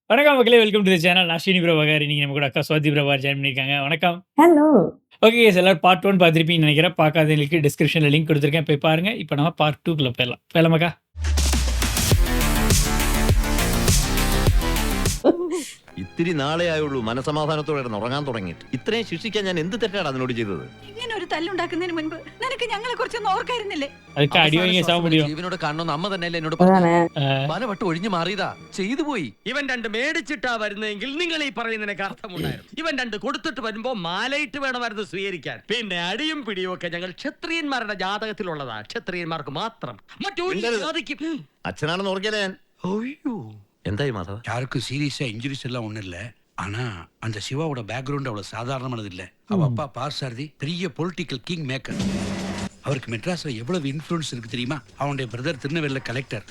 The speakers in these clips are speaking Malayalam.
வணக்கம் மக்களே, வெல்கம் டு தி சேனல். நான் ஸ்ரீனி பிரபாகர். இன்னைக்கு நம்ம கூட அக்கா சுவாதி பிரபாகர் ஜாயின் பண்ணியிருக்காங்க. வணக்கம். ஹலோ. ஓகே கைஸ், எல்லாரும் பார்ட் 1 பார்த்திருப்பீங்கன்னு நினைக்கிறேன். பார்க்காதவங்களுக்கு டிஸ்கிரிப்ஷன்ல லிங்க் கொடுத்துருக்கேன், போய் பாருங்க. இப்போ நம்ம பார்ட் 2க்குள்ள போயிடலாம். போயிடலாமாக்கா? ഇത്തിരി നാളെ ആയുള്ളൂ മനസമാധാനത്തോടെ ഉറങ്ങാൻ തുടങ്ങിയിട്ട്. ഇത്രയും ശിക്ഷിക്കാൻ ഞാൻ എന്ത് തെറ്റാണ് അതിനോട് ചെയ്തത്? ഇങ്ങനെ ഒരു തല്ലുണ്ടാക്കുന്നതിന് മുൻപ് നിനക്ക് ഞങ്ങളെ കുറിച്ചൊന്നും ഓർക്കായിരുന്നില്ലേ? அதுக்கு അടി വാങ്ങിയ സാ முடியும். ജീവനോട് കാണണമെന്ന് അമ്മ തന്നെയല്ലേ എന്നോട് അതാണ്. പലവട്ടം ഒഴിഞ്ഞു മാറിയതാ, ചെയ്തു പോയി. ഇവൻ രണ്ട് മേടിച്ചിട്ടാ വരുന്നതെങ്കിൽ നിങ്ങൾ ഈ പറയുന്നതിനൊക്കെ അർത്ഥമുണ്ടായിരുന്നു. ഇവൻ രണ്ട് കൊടുത്തിട്ട് വരുമ്പോ മാലയിട്ട് വേണമായിരുന്നു സ്വീകരിക്കാൻ. പിന്നെ അടിയും പിടിയും ഒക്കെ ഞങ്ങൾ ക്ഷത്രിയന്മാരുടെ ജാതകത്തിലുള്ളതാ, ക്ഷത്രിയന്മാർക്ക് മാത്രം. മറ്റൊരു ജാതിക്കും അച്ഛനാണെന്ന് ഓർക്കലേ ഞാൻ. അയ്യോ, എന്തായി മാധവ? யாருக்கும் சீரியஸா இன்ஜுரிஸ் எல்லாம் ஒண்ணும் இல்ல. ஆனா அந்த சிவாவோட பேக்ரவுண்ட் அவ்வளவு சாதாரணமானது இல்ல. அவ அப்பா பார்சாரதி பெரிய பொலிட்டிக்கல் கிங் மேக்கர். அவருக்கு மெட்ராஸ்ல எவ்வளவு இன்ஃப்ளூயன்ஸ் இருக்கு தெரியுமா? அவனுடைய பிரதர் திருநெல்வேலியில கலெக்டர்,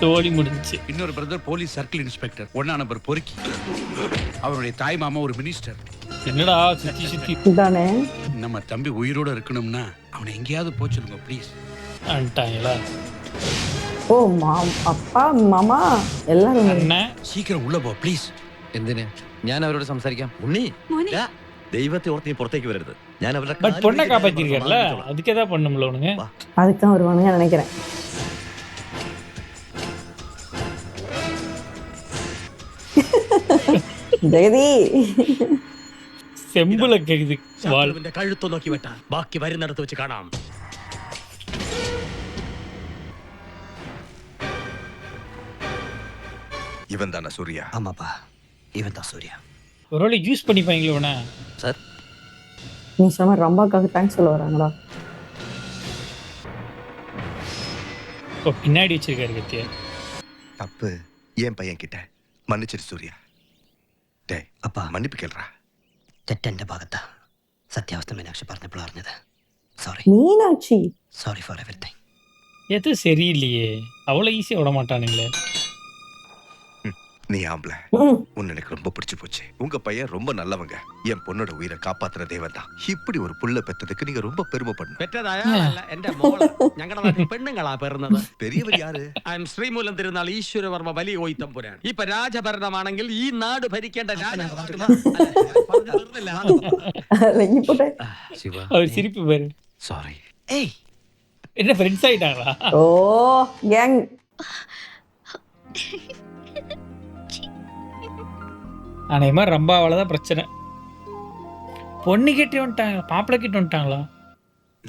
சோலி முடிஞ்சுச்சு. இன்னொரு பிரதர் போலீஸ் சர்க்கிள் இன்ஸ்பெக்டர், ஒன்னா நம்பர் பொறுக்கி. அவருடைய தாய் மாமா ஒரு மினிஸ்டர். என்னடா சுத்தி சுத்தி இதானே. நம்ம தம்பி உயிரோட இருக்கணும்னா அவனை எங்கேயாவது போய் சொல்லுங்க ப்ளீஸ். அண்டாங்களா? ഓ അപ്പ മാമ എല്ലാരും அண்ணன் சீக்கிரம் உள்ள போ ப்ளீஸ். എന്തിന്? ഞാൻ അവരോട് സംസാരിക്കാം. ഉണ്ണി, മോനെ. ദാ, ദൈവത്തെ ഓർത്ത് നീ പുറത്തേക്ക് വരരുത്. ഞാൻ അവരുടെ பட் பொண்ணை காப்பாத்திருக்காருல, அதுக்கு ஏதாவது பண்ணும்ல உனக்கு. அதுக்கு தான் வருவானுங்க நான் நினைக்கிறேன். ജഗതി செம்புல கேக்குது வால். ശത്രുവിന്റെ കഴുത്തു നോക്കി വെട്ടാ, ബാക്കി വരുന്നിടത്ത് വെച്ച് കാണാം. இவன் தானே சூர்யா? ஆமாப்பா, இவன் தான் சூர்யா. ஒருவேளை யூஸ் பண்ணிப்பாங்களே உன. சார், நீ சொன்ன ரம்பாக்காக தேங்க்ஸ் சொல்ல வராங்களா? இப்போ பின்னாடி வச்சிருக்காரு கத்திய. தப்பு என் பையன் கிட்ட மன்னிச்சிரு சூர்யா. டேய் അപ്പാ, மன்னிப்பு கேள்றா. തെറ്റെന്റെ ഭാഗത്താ. സത്യാവസ്ഥ മീനാക്ഷി പറഞ്ഞപ്പോൾ അറിഞ്ഞത്. Sorry, Meenakshi sorry four everything. எது சரியில்லையே, அவ்வளோ ஈஸியாக விட மாட்டானுங்களே. நீ ஆம்பளை, ம், உன்னை எனக்கு ரொம்ப பிடிச்சு போச்சு. உங்க பையன் ரொம்ப நல்லவங்க. என் பொண்ணோட உயிரை காப்பாத்துற தேவன் தான். இப்படி ஒரு புள்ள பெத்ததுக்கு நீங்க ரொம்ப பெருமைப்படணும். പെറ്റതായല്ല എന്റെ മോള്. ഞങ്ങളുടെ നാട്ടിൽ പെണ്ണുങ്ങളാ പിറന്നത്. பெரியவர் யாரு? ഐ എം ശ്രീമൂലം തിരുനാൾ ഈശ്വരവർമ്മ വലിയ കോയിത്തമ്പുരാൻ. ഇപ്പൊ രാജഭരണമാണെങ്കിൽ ഈ നാട് ഭരിക്കേണ്ട லங்கி போட்டு. ശിവ, அவர் சிரிப்பு பாரு. സോറി. ഏയ്, என்ன ஃப்ரெண்ட்ஸ் ஆயிட்டாங்களா? ஓ கேங். ஆனால் இது மாதிரி ரம்பாவால் தான் பிரச்சனை. பொண்ணு கிட்டே வந்துட்டாங்க, மாப்பிள்ளை கிட்ட வந்துட்டாங்களா?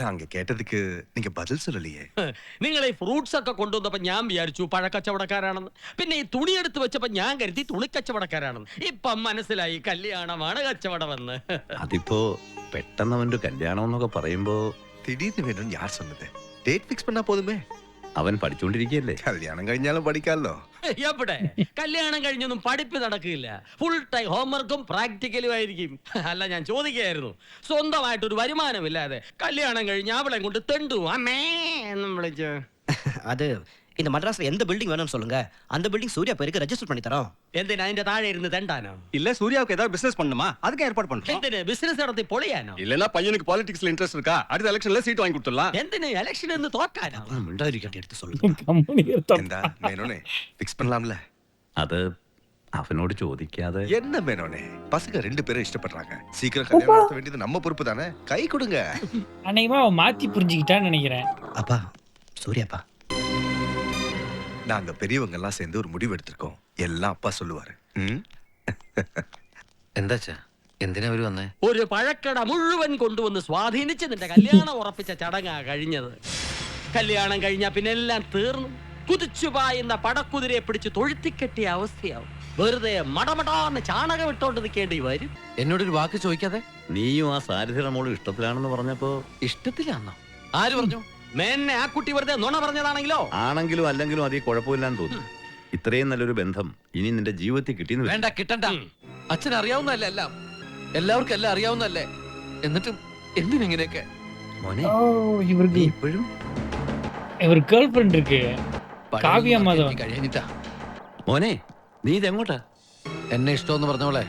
நாங்க கேட்டதுக்கு நீங்க பதில் சொல்லலையே. നിങ്ങൾ ഈ ഫ്രൂട്ട്സ് ഒക്കെ കൊണ്ടുവന്നപ്പോ ഞാൻ വിചാരിച്ചു പഴക്കച്ചവടക്കാരാണെന്ന്. പിന്നെ ഈ തുണി എടുത്ത് വെച്ചപ്പോ ഞാൻ കരുതി തുണിക്കച്ചവടക്കാരാണെന്ന്. ഇപ്പം മനസ്സിലായി കല്യാണമാണ് കച്ചവടമെന്ന്. അതിപ്പോ പെട്ടെന്ന് അവന്റെ കല്യാണം എന്നൊക്കെ പറയുമ്പോ திடீர்னு வேணும்னு யார் சொன்னது? டேட் ஃபிக்ஸ் பண்ணா போதுமே. അവൻ പഠിച്ചുകൊണ്ടിരിക്കുകയല്ലേ. கல்யாணம் കഴിഞ്ഞാലും പഠിക്കാമല്ലോ. എവിടെ കല്യാണം കഴിഞ്ഞൊന്നും പഠിപ്പ് നടക്കില്ല. ഫുൾ ടൈം ഹോംവർക്കും പ്രാക്ടിക്കലും ആയിരിക്കും. അല്ല, ഞാൻ ചോദിക്കുകയായിരുന്നു, സ്വന്തമായിട്ടൊരു വരുമാനമില്ലാതെ കല്യാണം കഴിഞ്ഞ് അവളെ കൊണ്ട് തെണ്ടു അമ്മേ എന്നും വിളിച്ചു. அது இந்த மദ്രാസിൽ எந்த பில்டிங் வேணும்னு சொல்லுங்க, அந்த பில்டிங் சூர்யா பேருக்கு ரெஜிஸ்டர் பண்ணி தரோம். എന്തിനാ അതിന്റെ താഴെ ഇരുന്ന് തെണ്ടാനോ? இல்ல சூர்யாவுக்கு ஏதாவது பிசினஸ் பண்ணுமா? அதுக்கு ஏற்பாடு பண்றோம். എന്തിന് ബിസിനസ് നടത്തി പൊളിയാനോ? இல்லனா பையனுக்கு பாலிடிக்ஸ்ல இன்ட்ரெஸ்ட் இருக்கா? அடுத்த எலெக்ஷன்ல சீட் வாங்கி கொடுத்துடலாம். എന്തിന് ഇലക്ഷൻ എന്ന് തോക്കാനോ? மிண்டாதிரிக்காட்டி எடுத்து சொல்லுங்க. கம்பெனி എന്താ മേനോനെ, ഫിക്സ് பண்ணலாம்ல? അത് അവനോട് ചോദിക്കാതെ. என்ன மேனோனே, பசங்க ரெண்டு பேரும் இஷ்டப்படுறாங்க. சீக்கிரம் கல்யாணம் நடத்த வேண்டியது நம்ம பொறுப்பு தானே. கை கொடுங்க. அன்னைக்குமா அவன் மாற்றி புரிஞ்சுக்கிட்டான்னு நினைக்கிறேன். அப்பா, சூர்யாப்பா, நாங்க பெரியவங்க எல்லாம் சேர்ந்து ஒரு முடிவு எடுத்திருக்கோம். எல்லாம் அப்பா சொல்லுவாரு. എന്താച്ചാ, എന്തിനാ അവര് വന്നേ? ഒരു പഴക്കട മുഴുവൻ കൊണ്ടുവന്ന് സ്വാധീനിച്ച് നിന്റെ കല്യാണം ഉറപ്പിച്ച ചടങ്ങാ കഴിഞ്ഞത്. കല്യാണം കഴിഞ്ഞാ പിന്നെ എല്ലാം തീർന്നു. കുതിച്ചു പായുന്ന പടക്കുതിരയെ പിടിച്ച് തൊഴുത്തിക്കെട്ടിയ അവസ്ഥയാവും. വെറുതെ മടമടാന്ന് ചാണകം ഇട്ടോണ്ട് നിൽക്കേണ്ടി വരും. എന്നോടൊരു വാക്ക് ചോദിക്കാതെ? നീയും ആ സാരഥിയുടെ മോളും ഇഷ്ടത്തിലാണെന്ന് പറഞ്ഞപ്പോ ഇഷ്ടത്തിലാന്നോ? ആര് പറഞ്ഞു? മേന്നെ ആ കുട്ടി വെറുതെ നുണ പറഞ്ഞതാണെങ്കിലോ? ആണെങ്കിലും അല്ലെങ്കിലും അതേ കുഴപ്പമില്ലാന്ന് തോന്നുന്നു. ഇത്രയും നല്ലൊരു ബന്ധം ഇനി നിന്റെ ജീവിതത്തിൽ കിട്ടിയെന്ന് വേണ്ട, കിട്ടണ്ട. അച്ഛൻ അറിയാവുന്നതല്ലേ എല്ലാം, എല്ലാവർക്കും എല്ലാം അറിയാവുന്നതല്ലേ. എന്നിട്ടും എന്തിനെങ്ങനെയൊക്കെ? മോനെ, ஓ, இவருக்கு നീ ഇപ്പോഴും இவர் கேர்ள் ஃப்ரெண்ட் இருக்கு. കാവ്യ മാധവൻ. കഴിഞ്ഞിട്ടാ. മോനെ, നീ ഇതെങ്ങോട്ടാ? എന്നെ ഇഷ്ടമെന്ന് പറഞ്ഞോളെ,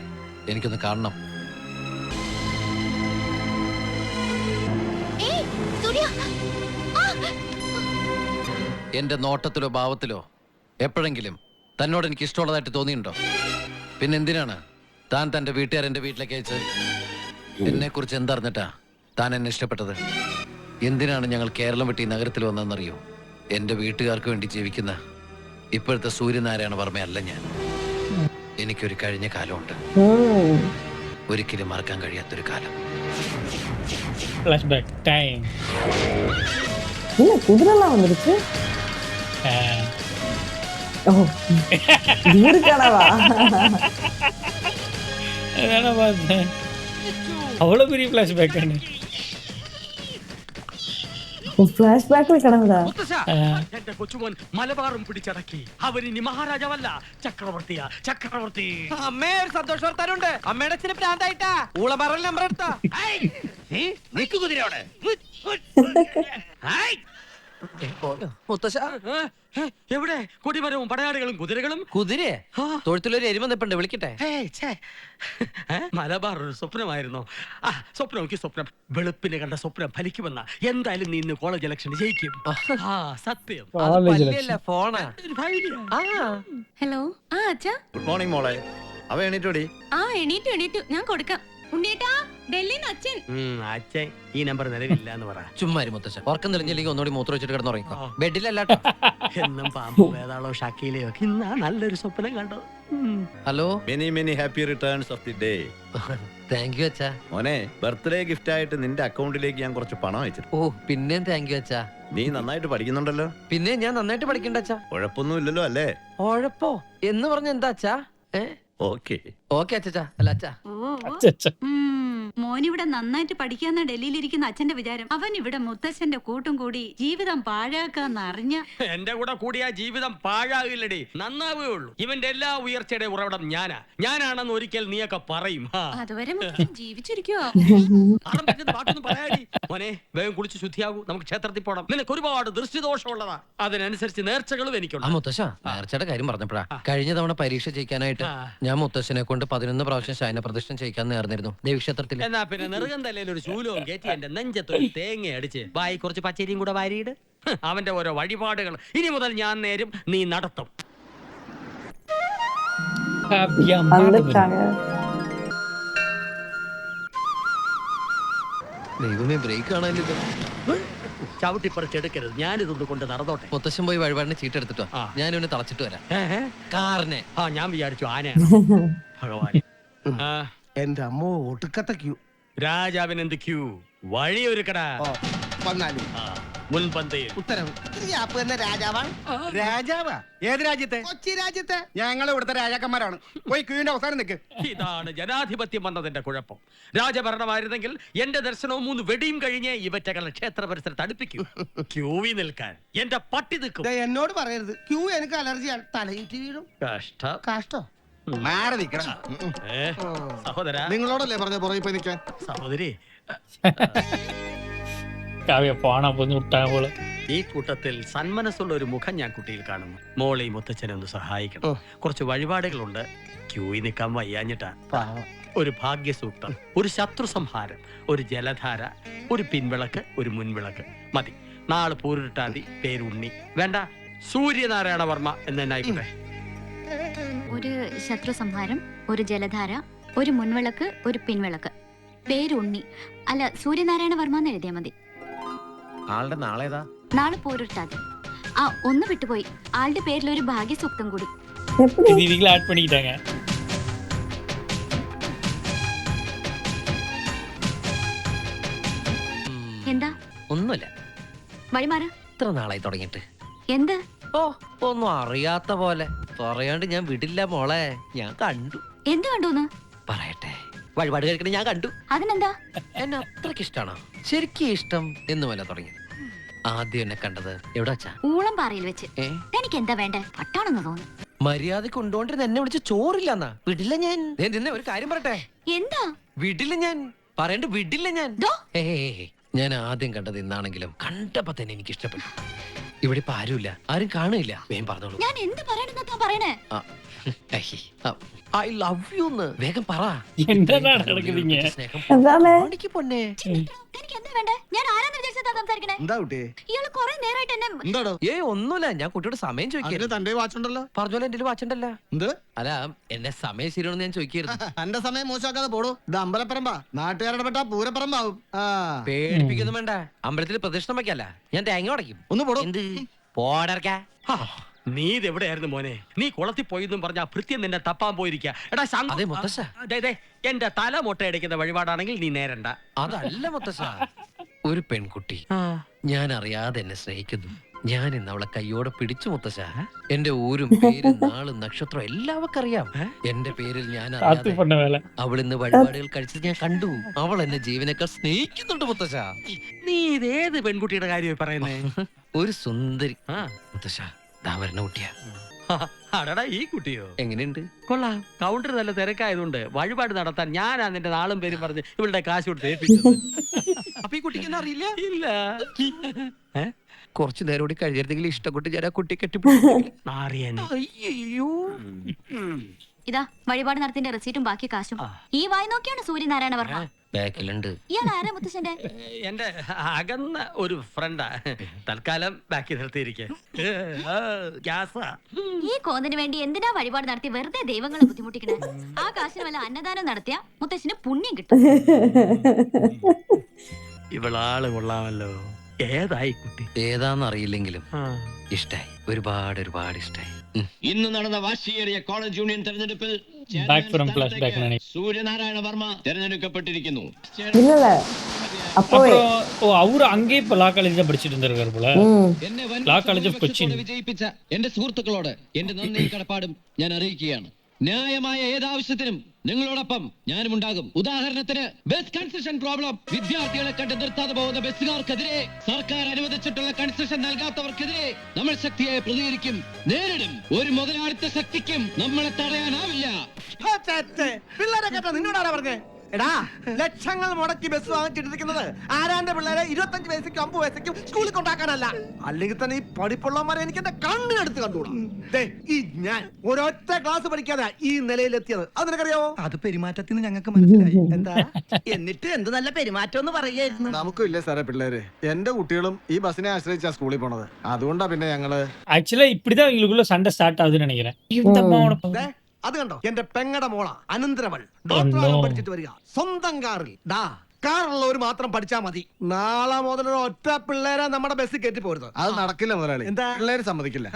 എനിക്കൊന്ന് കാണണം. എന്റെ നോട്ടത്തിലോ ഭാവത്തിലോ എപ്പോഴെങ്കിലും തന്നോട് എനിക്ക് ഇഷ്ടമുള്ളതായിട്ട് തോന്നിയിട്ടുണ്ടോ? പിന്നെ എന്തിനാണ് താൻ തന്റെ വീട്ടുകാരെന്റെ വീട്ടിലേക്ക് അയച്ചത്? എന്നെ കുറിച്ച് എന്തറിഞ്ഞിട്ടാ താൻ എന്നെ ഇഷ്ടപ്പെട്ടത്? എന്തിനാണ് ഞങ്ങൾ കേരളം വിട്ട് ഈ നഗരത്തിൽ വന്നതെന്നറിയോ? എന്റെ വീട്ടുകാർക്ക് വേണ്ടി ജീവിക്കുന്ന ഇപ്പോഴത്തെ സൂര്യനാരായണ വർമ്മയല്ല ഞാൻ. എനിക്കൊരു കഴിഞ്ഞ കാലമുണ്ട്, ഒരിക്കലും മറക്കാൻ കഴിയാത്തൊരു കാലം. Flashback time. என்ன குதிரைலாம் வந்துருச்சு? ஓ இவரு கனவா? அதான் பார்த்தேன். அவ்வளோ பெரிய ஃப்ளாஷ்பேக் ആണ്. ഫ്ലാഷ്ബാക്കിൽ കടന്നതാ. എന്റെ കൊച്ചുമോൻ മലബാറും പിടിച്ചടക്കി. അവരിനി മഹാരാജാവല്ല, ചക്രവർത്തിയാ, ചക്രവർത്തി. അമ്മേ ഒരു സന്തോഷ വർത്താനുണ്ട്. അമ്മയുടെ അച്ഛന് പ്രാന്തായിട്ടാ ഊളമറൽ നമ്പർ എടുത്താ. നിക്ക് കുതിരയോടെ. മുത്തശ്ശ എവിടെ കൊടിമരവും പടയാളികളും കുതിരകളും? കുതിരയെ തൊഴുത്തിലൊരു എരുമ നിപ്പുണ്ട്, വിളിക്കട്ടെ? മലബാർ ഒരു സ്വപ്നമായിരുന്നു. സ്വപ്നം നോക്കി സ്വപ്നം, വെളുപ്പിന് കണ്ട സ്വപ്നം ഫലിക്കുമെന്ന. എന്തായാലും നീ ഇന്ന് കോളേജ് ഇലക്ഷൻ ജയിക്കും. സത്യം. ഫോണാ. ഹലോ. അച്ഛാ. ഗുഡ് മോർണിംഗ് മോളെ. അവ എണീറ്റോടി? എണീറ്റു ഞാൻ കൊടുക്കാം. ഉണ്ണിയേട്ടാ, ഡൽഹിന്ന് അച്ഛൻ. അച്ഛൻ ഈ നമ്പർ നിലവില്ല എന്ന് പറ. ചുമ്മാരി മുത്തശ്ശ, ഉറക്കം തെളിഞ്ഞില്ലെങ്കിൽ ഒന്നുകൂടി മൂത്ര വെച്ചിട്ട് കിടന്നുറങ്ങിക്കോ. ബെഡിലല്ല. എന്നും പാമ്പോ വേതാളോ ഷക്കീലയോ ഇന്നാ നല്ലൊരു സ്വപ്നം കണ്ടോ. Hello. Many many happy returns of the day. Thank you അച്ഛാ. മോനെ, ബർത്ത്ഡേ ഗിഫ്റ്റ് ആയിട്ട് നിന്റെ അക്കൗണ്ടിലേക്ക് ഞാൻ കുറച്ച് പണം അയച്ചിട്ട്. ഓ പിന്നെയും താങ്ക് യു അച്ഛാ. നീ നന്നായിട്ട് പഠിക്കുന്നുണ്ടല്ലോ. പിന്നെ ഞാൻ നന്നായിട്ട് പഠിക്കണ്ട അച്ഛാ. കുഴപ്പമൊന്നും ഇല്ലല്ലോ അല്ലേ? ഉഴപ്പോ എന്ന് പറഞ്ഞ എന്താ അച്ഛാ? ഓക്കെ ഓക്കെ അച്ഛാ. അല്ല അച്ഛാ, മോനിവിടെ നന്നായിട്ട് പഠിക്കാന്ന ഡൽഹിയിലിരിക്കുന്ന അച്ഛന്റെ വിചാരം. അവൻ ഇവിടെ മുത്തച്ഛന്റെ കൂട്ടും കൂടി ജീവിതം പാഴാക്കാന്ന് അറിഞ്ഞ. എന്റെ കൂടെ കൂടിയ ജീവിതം പാഴാകില്ലടി, നന്നാവേ ഉള്ളൂ. ഇവന്റെ എല്ലാ ഉയർച്ചയുടെ ഉറവിടം ഞാനാണെന്ന് ഒരിക്കൽ നീയൊക്കെ പറയും. അതുവരെ മുത്തച്ഛൻ ജീവിച്ചിരിക്കുവോ? പറയാടി മോനെ, വേഗം കുളിച്ച് ശുദ്ധിയാകൂ, നമുക്ക് ക്ഷേത്രത്തിൽ പോകണം. നിനക്ക് ഒരുപാട് ദൃഷ്ടിദോഷമുള്ളതാ, അതിനനുസരിച്ച് നേർച്ചകളും എനിക്കുണ്ട്. മുത്തശ്ശ നേർച്ചയുടെ കാര്യം പറഞ്ഞപ്പോഴാ, കഴിഞ്ഞ തവണ പരീക്ഷ ജയിക്കാനായിട്ട് ഞാൻ മുത്തശ്ശനെ കൊണ്ട് 11 പ്രാവശ്യം ശയന പ്രതിഷ്ഠ ചെയ്യിക്കാൻ നേർന്നിരുന്നു ദേവീക്ഷേത്രത്തിൽ. എന്നാ പിന്നെ നെറുകം തലയിൽ ഒരു ശൂലവും കയറ്റി എന്റെ നെഞ്ചത്തൊരു തേങ്ങ അടിച്ച് വായി കുറച്ച് പച്ചരിയും കൂടെ വാരിയിട്. അവന്റെ ഓരോ വഴിപാടുകൾ ഇനി മുതൽ ഞാൻ നേരും, നീ നടത്തും. ദൈവമേ, ബ്രേക്ക് കാണാനില്ല. ചവിട്ടിപ്പറിച്ചെടുക്കരുത്, ഞാനിതൊന്ന് കൊണ്ട് നടന്നോട്ടെ. മുത്തശ്ശൻ പോയി വഴിപാടിന് ചീട്ടെടുത്തിട്ടോ, ഞാൻ ഇവനെ തളച്ചിട്ട് വരാം. കാറിനെ ഞാൻ വിചാരിച്ചു ആനയാണ്. ഭഗവാൻ. എന്റെ അമ്മോ, ഒട്ടുക്കത്തെ ക്യൂ. രാജാവിന് എന്ത് ക്യൂ? വഴിയൊരുക്കടാ. വന്നാലും മുൻപന്തിയിൽ. ഉത്തരവ്. രാജാവാണ്. രാജാവാ? ഏത് രാജ്യത്തെ? കൊച്ചി രാജ്യത്തെ. ഞങ്ങൾ ഇവിടുത്തെ രാജാക്കന്മാരാണ്. പോയി ക്യൂവിന്റെ അവസാനം നിൽക്ക്. ഇതാണ് ജനാധിപത്യം വന്നതിന്റെ കുഴപ്പം. രാജഭരണമായിരുന്നെങ്കിൽ എന്റെ ദർശനവും 3 വെടിയും കഴിഞ്ഞ് ഇവറ്റകളെ ക്ഷേത്ര പരിസരത്ത് അടുപ്പിക്കൂ. ക്യൂവിൽ നിൽക്കാൻ എന്റെ പട്ടി നിൽക്കും. എന്നോട് പറയരുത്, ക്യൂ എനിക്ക് അലർജിയാണ്, തലയിട്ട് വീഴും. കഷ്ടം. കഷ്ടോ? മാറി നിൽക്കണം. സഹോദര, നിങ്ങളോടല്ലേ പറഞ്ഞ പുറകെ പോയി നിൽക്കാൻ? സഹോദരി, കാവ്യ പോണ പൊന്നു വിട്ടാ പോള്. ഈ കൂട്ടത്തിൽ സന്മനസ്സുള്ള ഒരു മുഖം ഞാൻ കുട്ടിയിൽ കാണുന്നു. മോളെ മുത്തച്ഛനെ ഒന്ന് സഹായിക്കണം. കുറച്ച് വഴിപാടുകളുണ്ട്, ക്യൂയിൽ നിൽക്കാൻ വയ്യാഞ്ഞിട്ടാ. ഒരു ഭാഗ്യസൂക്തം, ഒരു ശത്രു സംഹാരം, ഒരു ജലധാര, ഒരു പിൻവിളക്ക്, ഒരു മുൻവിളക്ക് മതി. നാളെ പൂരിട്ടാതി, പേരുണ്ണി വേണ്ട, സൂര്യനാരായണ വർമ്മ എന്നായിക്കോട്ടെ. ഒരു ശത്രു സംഹാരം, ഒരു ജലധാര, ഒരു മുൻവിളക്ക്, ഒരു പിൻവിളക്ക്, പേരുണ്ണി. അല്ല, സൂര്യനാരായണ വർമ്മ എന്ന് എഴുതിയാൽ മതി. ആളുടെ നാളേതാ? നാളെ പോരിട്ടാതി. ഒന്ന് വിട്ടുപോയി, ആളുടെ പേരിൽ ഒരു ഭാഗ്യസൂക്തം കൂടി. இதுல ஆட் பண்ணிட்டாங்க. എന്താ? ഒന്നുമില്ല. വഴിമാറ്. ഇത്ര നാളായി തുടങ്ങിയിട്ട്. എന്ത്? ഓ, ഒന്നും അറിയാത്ത പോലെ പറയാണ്ട് ഞാൻ വിടില്ല മോളെ. ഞാൻ കണ്ടു. എന്ത് കണ്ടൂന്ന്? പറയട്ടെ, വഴിപാട് കഴിക്കണ ഞാൻ കണ്ടു. അതിനെന്താ? എന്നെ അത്രക്ക് ഇഷ്ടാണോ? ശരിക്കും ഇഷ്ടം എന്നുമല്ല തുടങ്ങിയത്. ആദ്യം എന്നെ കണ്ടത് എവിടെ വെച്ചാ? ഊളംപാറയിൽ വെച്ച്. എനിക്ക് എന്താ വേണ്ടേ? പട്ടാണെന്ന് തോന്നുന്നു. മര്യാദ കൊണ്ടുകൊണ്ടിരുന്ന എന്നെ വിളിച്ച് ചോറില്ലെന്നാ. വിടില്ല ഞാൻ. നിന്നെ ഒരു കാര്യം പറയട്ടെ. എന്താ? വിടില്ല ഞാൻ. പറയണ്ട്, വിടില്ല ഞാൻ. ഞാൻ ആദ്യം കണ്ടത് ഇന്നാണെങ്കിലും കണ്ടപ്പോ തന്നെ എനിക്ക് ഇഷ്ടപ്പെട്ടു. ഇവിടെ ഇപ്പൊ ആരുമില്ല, ആരും കാണില്ല. വേഗം പറഞ്ഞോളൂ. ഞാൻ എന്ത് പറയണെന്നാ പറയണേ? ഐ ലവ് യു വേഗം പറ. എന്താണ് നടക്കുന്നീங்க? സ്നേഹം എന്താണ്? പൊടിക്ക് പൊന്നെ. എനിക്ക് എന്താ വേണ്ടേ? ഞാൻ ആരാന്ന് വിചാരിച്ചതാ സംസാരിക്കണേ? എന്താ കുട്ടി ഇയാള് കുറെ നേരമായിട്ട് എന്നെ എന്താടോ ഒന്നുമില്ല, ഞാൻ കുട്ടിയോട് സമയം ചോദിക്കായിരുന്നു. തന്റെ വാച്ചുണ്ടല്ലോ പറഞ്ഞോലെ എന്റെ വാച്ചുണ്ടല്ല. എന്ത് അല്ല, എന്നെ സമയം ശരിയാണെന്ന് ഞാൻ ചോദിക്കായിരുന്നു. എന്റെ സമയം മോശമാക്കാതെ പോടൂ. ഇത് അമ്പലപ്പറമ്പാ, നാട്ടുകാരുടെ പെട്ടാ പൂരപ്പറമ്പാവും. പേടിപ്പിക്കൊന്നും വേണ്ട. അമ്പലത്തിൽ പ്രദക്ഷിണം വയ്ക്കല്ല, ഞാൻ തേങ്ങ ഉടയ്ക്കും. ഒന്ന് പോടൂ. എന്ത് പോടർക്ക? നീ ഇതെവിടെയായിരുന്നു മോനെ? നീ കുളത്തിൽ പോയെന്നും പറഞ്ഞ ഭൃത്യം നിന്നെ തപ്പാൻ പോയിരിക്കുക. എടാ അതെ മുത്തശ്ശ. എന്റെ തല മുട്ടയടിക്കുന്ന വഴിപാടാണെങ്കിൽ നീ നേരണ്ട. അതല്ല മുത്തശ്ശ, ഒരു പെൺകുട്ടി ഞാൻ അറിയാതെ എന്നെ സ്നേഹിക്കുന്നു. ഞാൻ ഇന്ന് അവളെ കയ്യോടെ പിടിച്ചു മുത്തശ്ശ. എന്റെ ഊരും പേരും നാളും നക്ഷത്രം എല്ലാം അവക്കറിയാം. എന്റെ പേരിൽ ഞാൻ കാത്തു അറിയാതെ பண்ண வேலை. അവൾ ഇന്ന് വഴിപാടുകൾ കഴിച്ചത് ഞാൻ കണ്ടു. അവൾ എന്നെ ജീവനേക്കാൾ സ്നേഹിക്കുന്നുണ്ട് മുത്തശ്ശ. നീ ഇതേത് പെൺകുട്ടിയുടെ കാര്യമായി പറയുന്നേ? ഒരു സുന്ദരി മുത്തശ്ശ. ദാവരണ കുട്ടിയാ. അടടാ, ഈ കുട്ടിയോ? എങ്ങനെയുണ്ട്? കൊള്ളാം. കൗണ്ടർ നല്ല തിരക്കായതുകൊണ്ട് വഴിപാട് നടത്താൻ ഞാനാ നിന്റെ നാളും പേരും പറഞ്ഞ് ഇവളുടെ കാശ് കൊടുത്ത് ഏൽപ്പിച്ചത്. അപ്പൊ ഈ കുട്ടിക്ക് അറിയില്ല? ഇല്ല. കുറച്ചു നേരം കൂടി കഴിയരുതെങ്കിൽ ഇഷ്ടപ്പെട്ട് ഞാൻ ആ കുട്ടി അയ്യോ. ഇതാ വഴിപാട് നടത്തിന്റെ റെസീറ്റും ബാക്കി കാശും. ഈ വായി നോക്കിയാണ് സൂര്യനാരായണ വർമ്മ. ബാക്കിലുണ്ട്. ഇയാൾ ആരാ മുത്തശ്ശന്റെ? എന്റെ അകന്ന ഒരു ഫ്രണ്ടാ. തൽക്കാലം ബാക്കി നിർത്തിയിരിക്കെ. ഈ കോന്നിന് വേണ്ടി എന്തിനാ വഴിപാട് നടത്തി വെറുതെ ദൈവങ്ങളെ ബുദ്ധിമുട്ടിക്കണേ? ആ കാശിന് വല്ല അന്നദാനം നടത്തിയ മുത്തശ്ശന് പുണ്യം കിട്ടും. ഇവളാള് കൊള്ളാമല്ലോ. ഏതായി കുട്ടി? ഏതാന്നറിയില്ലെങ്കിലും ഇഷ്ടായി. ഒരുപാട് ഇഷ്ടായി. ഇന്ന് നടന്ന വാശിയേറിയ കോളേജ് യൂണിയൻ തെരഞ്ഞെടുപ്പിൽ ബാക്ക് ഫ്രം ഫ്ലാഷ് ബാക്ക് ആണ്. സൂര്യനാരായണ വർമ്മ തെരഞ്ഞെടുക്കപ്പെട്ടിരിക്കുന്നു. இல்ல அப்போ அவரு அங்கேயே இப்ப லா காலேஜ் தான் படிச்சுட்டு இருந்திருக்காரு போல. ലா കോളേജ് ഓഫ് കൊച്ചിൻ. വിജയിപ്പിച്ച എന്റെ സുഹൃത്തുക്കളോട് എന്റെ നന്ദിയും കടപ്പാടും ഞാൻ അറിയിക്കുകയാണ്. ന്യായമായ ഏതാവശ്യത്തിനും നിങ്ങളോടൊപ്പം ഞാനും ഉണ്ടാകും. ഉദാഹരണത്തിന് ബസ് കൺസെഷൻ പ്രോബ്ലം, വിദ്യാർത്ഥികളെ കണ്ട് നിർത്താതെ പോകുന്ന ബസ്സുകാർക്കെതിരെ, സർക്കാർ അനുവദിച്ചിട്ടുള്ള കൺസെഷൻ നൽകാത്തവർക്കെതിരെ നമ്മൾ ശക്തിയായി പ്രതികരിക്കും, നേരിടും. ഒരു മുതലാളിത്ത ശക്തിക്കും നമ്മളെ തടയാനാവില്ല. പിള്ളേരെ കേട്ടോ, നിന്നോടാരാ പറഞ്ഞേ? എടാ, ലക്ഷങ്ങൾ മുടക്കി ബസ് വാങ്ങിച്ചിട്ടിരിക്കുന്നത് ആരാന്റെ പിള്ളേരെ 25 വയസ്സേക്കും 50 വയസ്സേക്കും സ്കൂളിൽ കൊണ്ടാക്കാനല്ല. അല്ലെങ്കിൽ തന്നെ ഈ പഠിപ്പുള്ളവന്മാരെ എനിക്ക് എന്റെ കണ്ണിനെടുത്ത് കണ്ടുകൂടാ. ഈ ഞാൻ ഒരൊറ്റ ക്ലാസ് പഠിക്കാതെ ഈ നിലയിലെത്തിയത് അത് നിനക്കറിയാവോ? അത് പെരുമാറ്റത്തിന് ഞങ്ങൾക്ക് മനസ്സിലായി. എന്താ എന്നിട്ട് എന്ത് നല്ല പെരുമാറ്റം എന്ന് പറയായിരുന്നു. നമുക്കും ഇല്ലേ സാറേ പിള്ളേര്. എന്റെ കുട്ടികളും ഈ ബസ്സിനെ ആശ്രയിച്ചാ സ്കൂളിൽ പോണത്. അതുകൊണ്ടാ പിന്നെ ഞങ്ങള് ஆக்சுவலா இப்படிதான் இவங்களுக்குள்ள சண்டை ஸ்டார்ட் ஆகுதுன்னு நினைக்கிறேன். இந்த அம்மாவோட അത് കണ്ടോ, എന്റെ പെങ്ങടെ മോള അനന്തരവൾ ഡോക്ടറാകാൻ പഠിച്ചിട്ട് വരിക സ്വന്തം കാറിൽ. കാറുള്ളവർ മാത്രം പഠിച്ചാ മതി. നാളെ മുതൽ ഒറ്റ പിള്ളേരെ നമ്മുടെ ബസ്സിൽ കയറ്റി പോരുത്. അത് നടക്കില്ല മുതലാളി. എന്താ? പിള്ളേര് സമ്മതിക്കില്ല.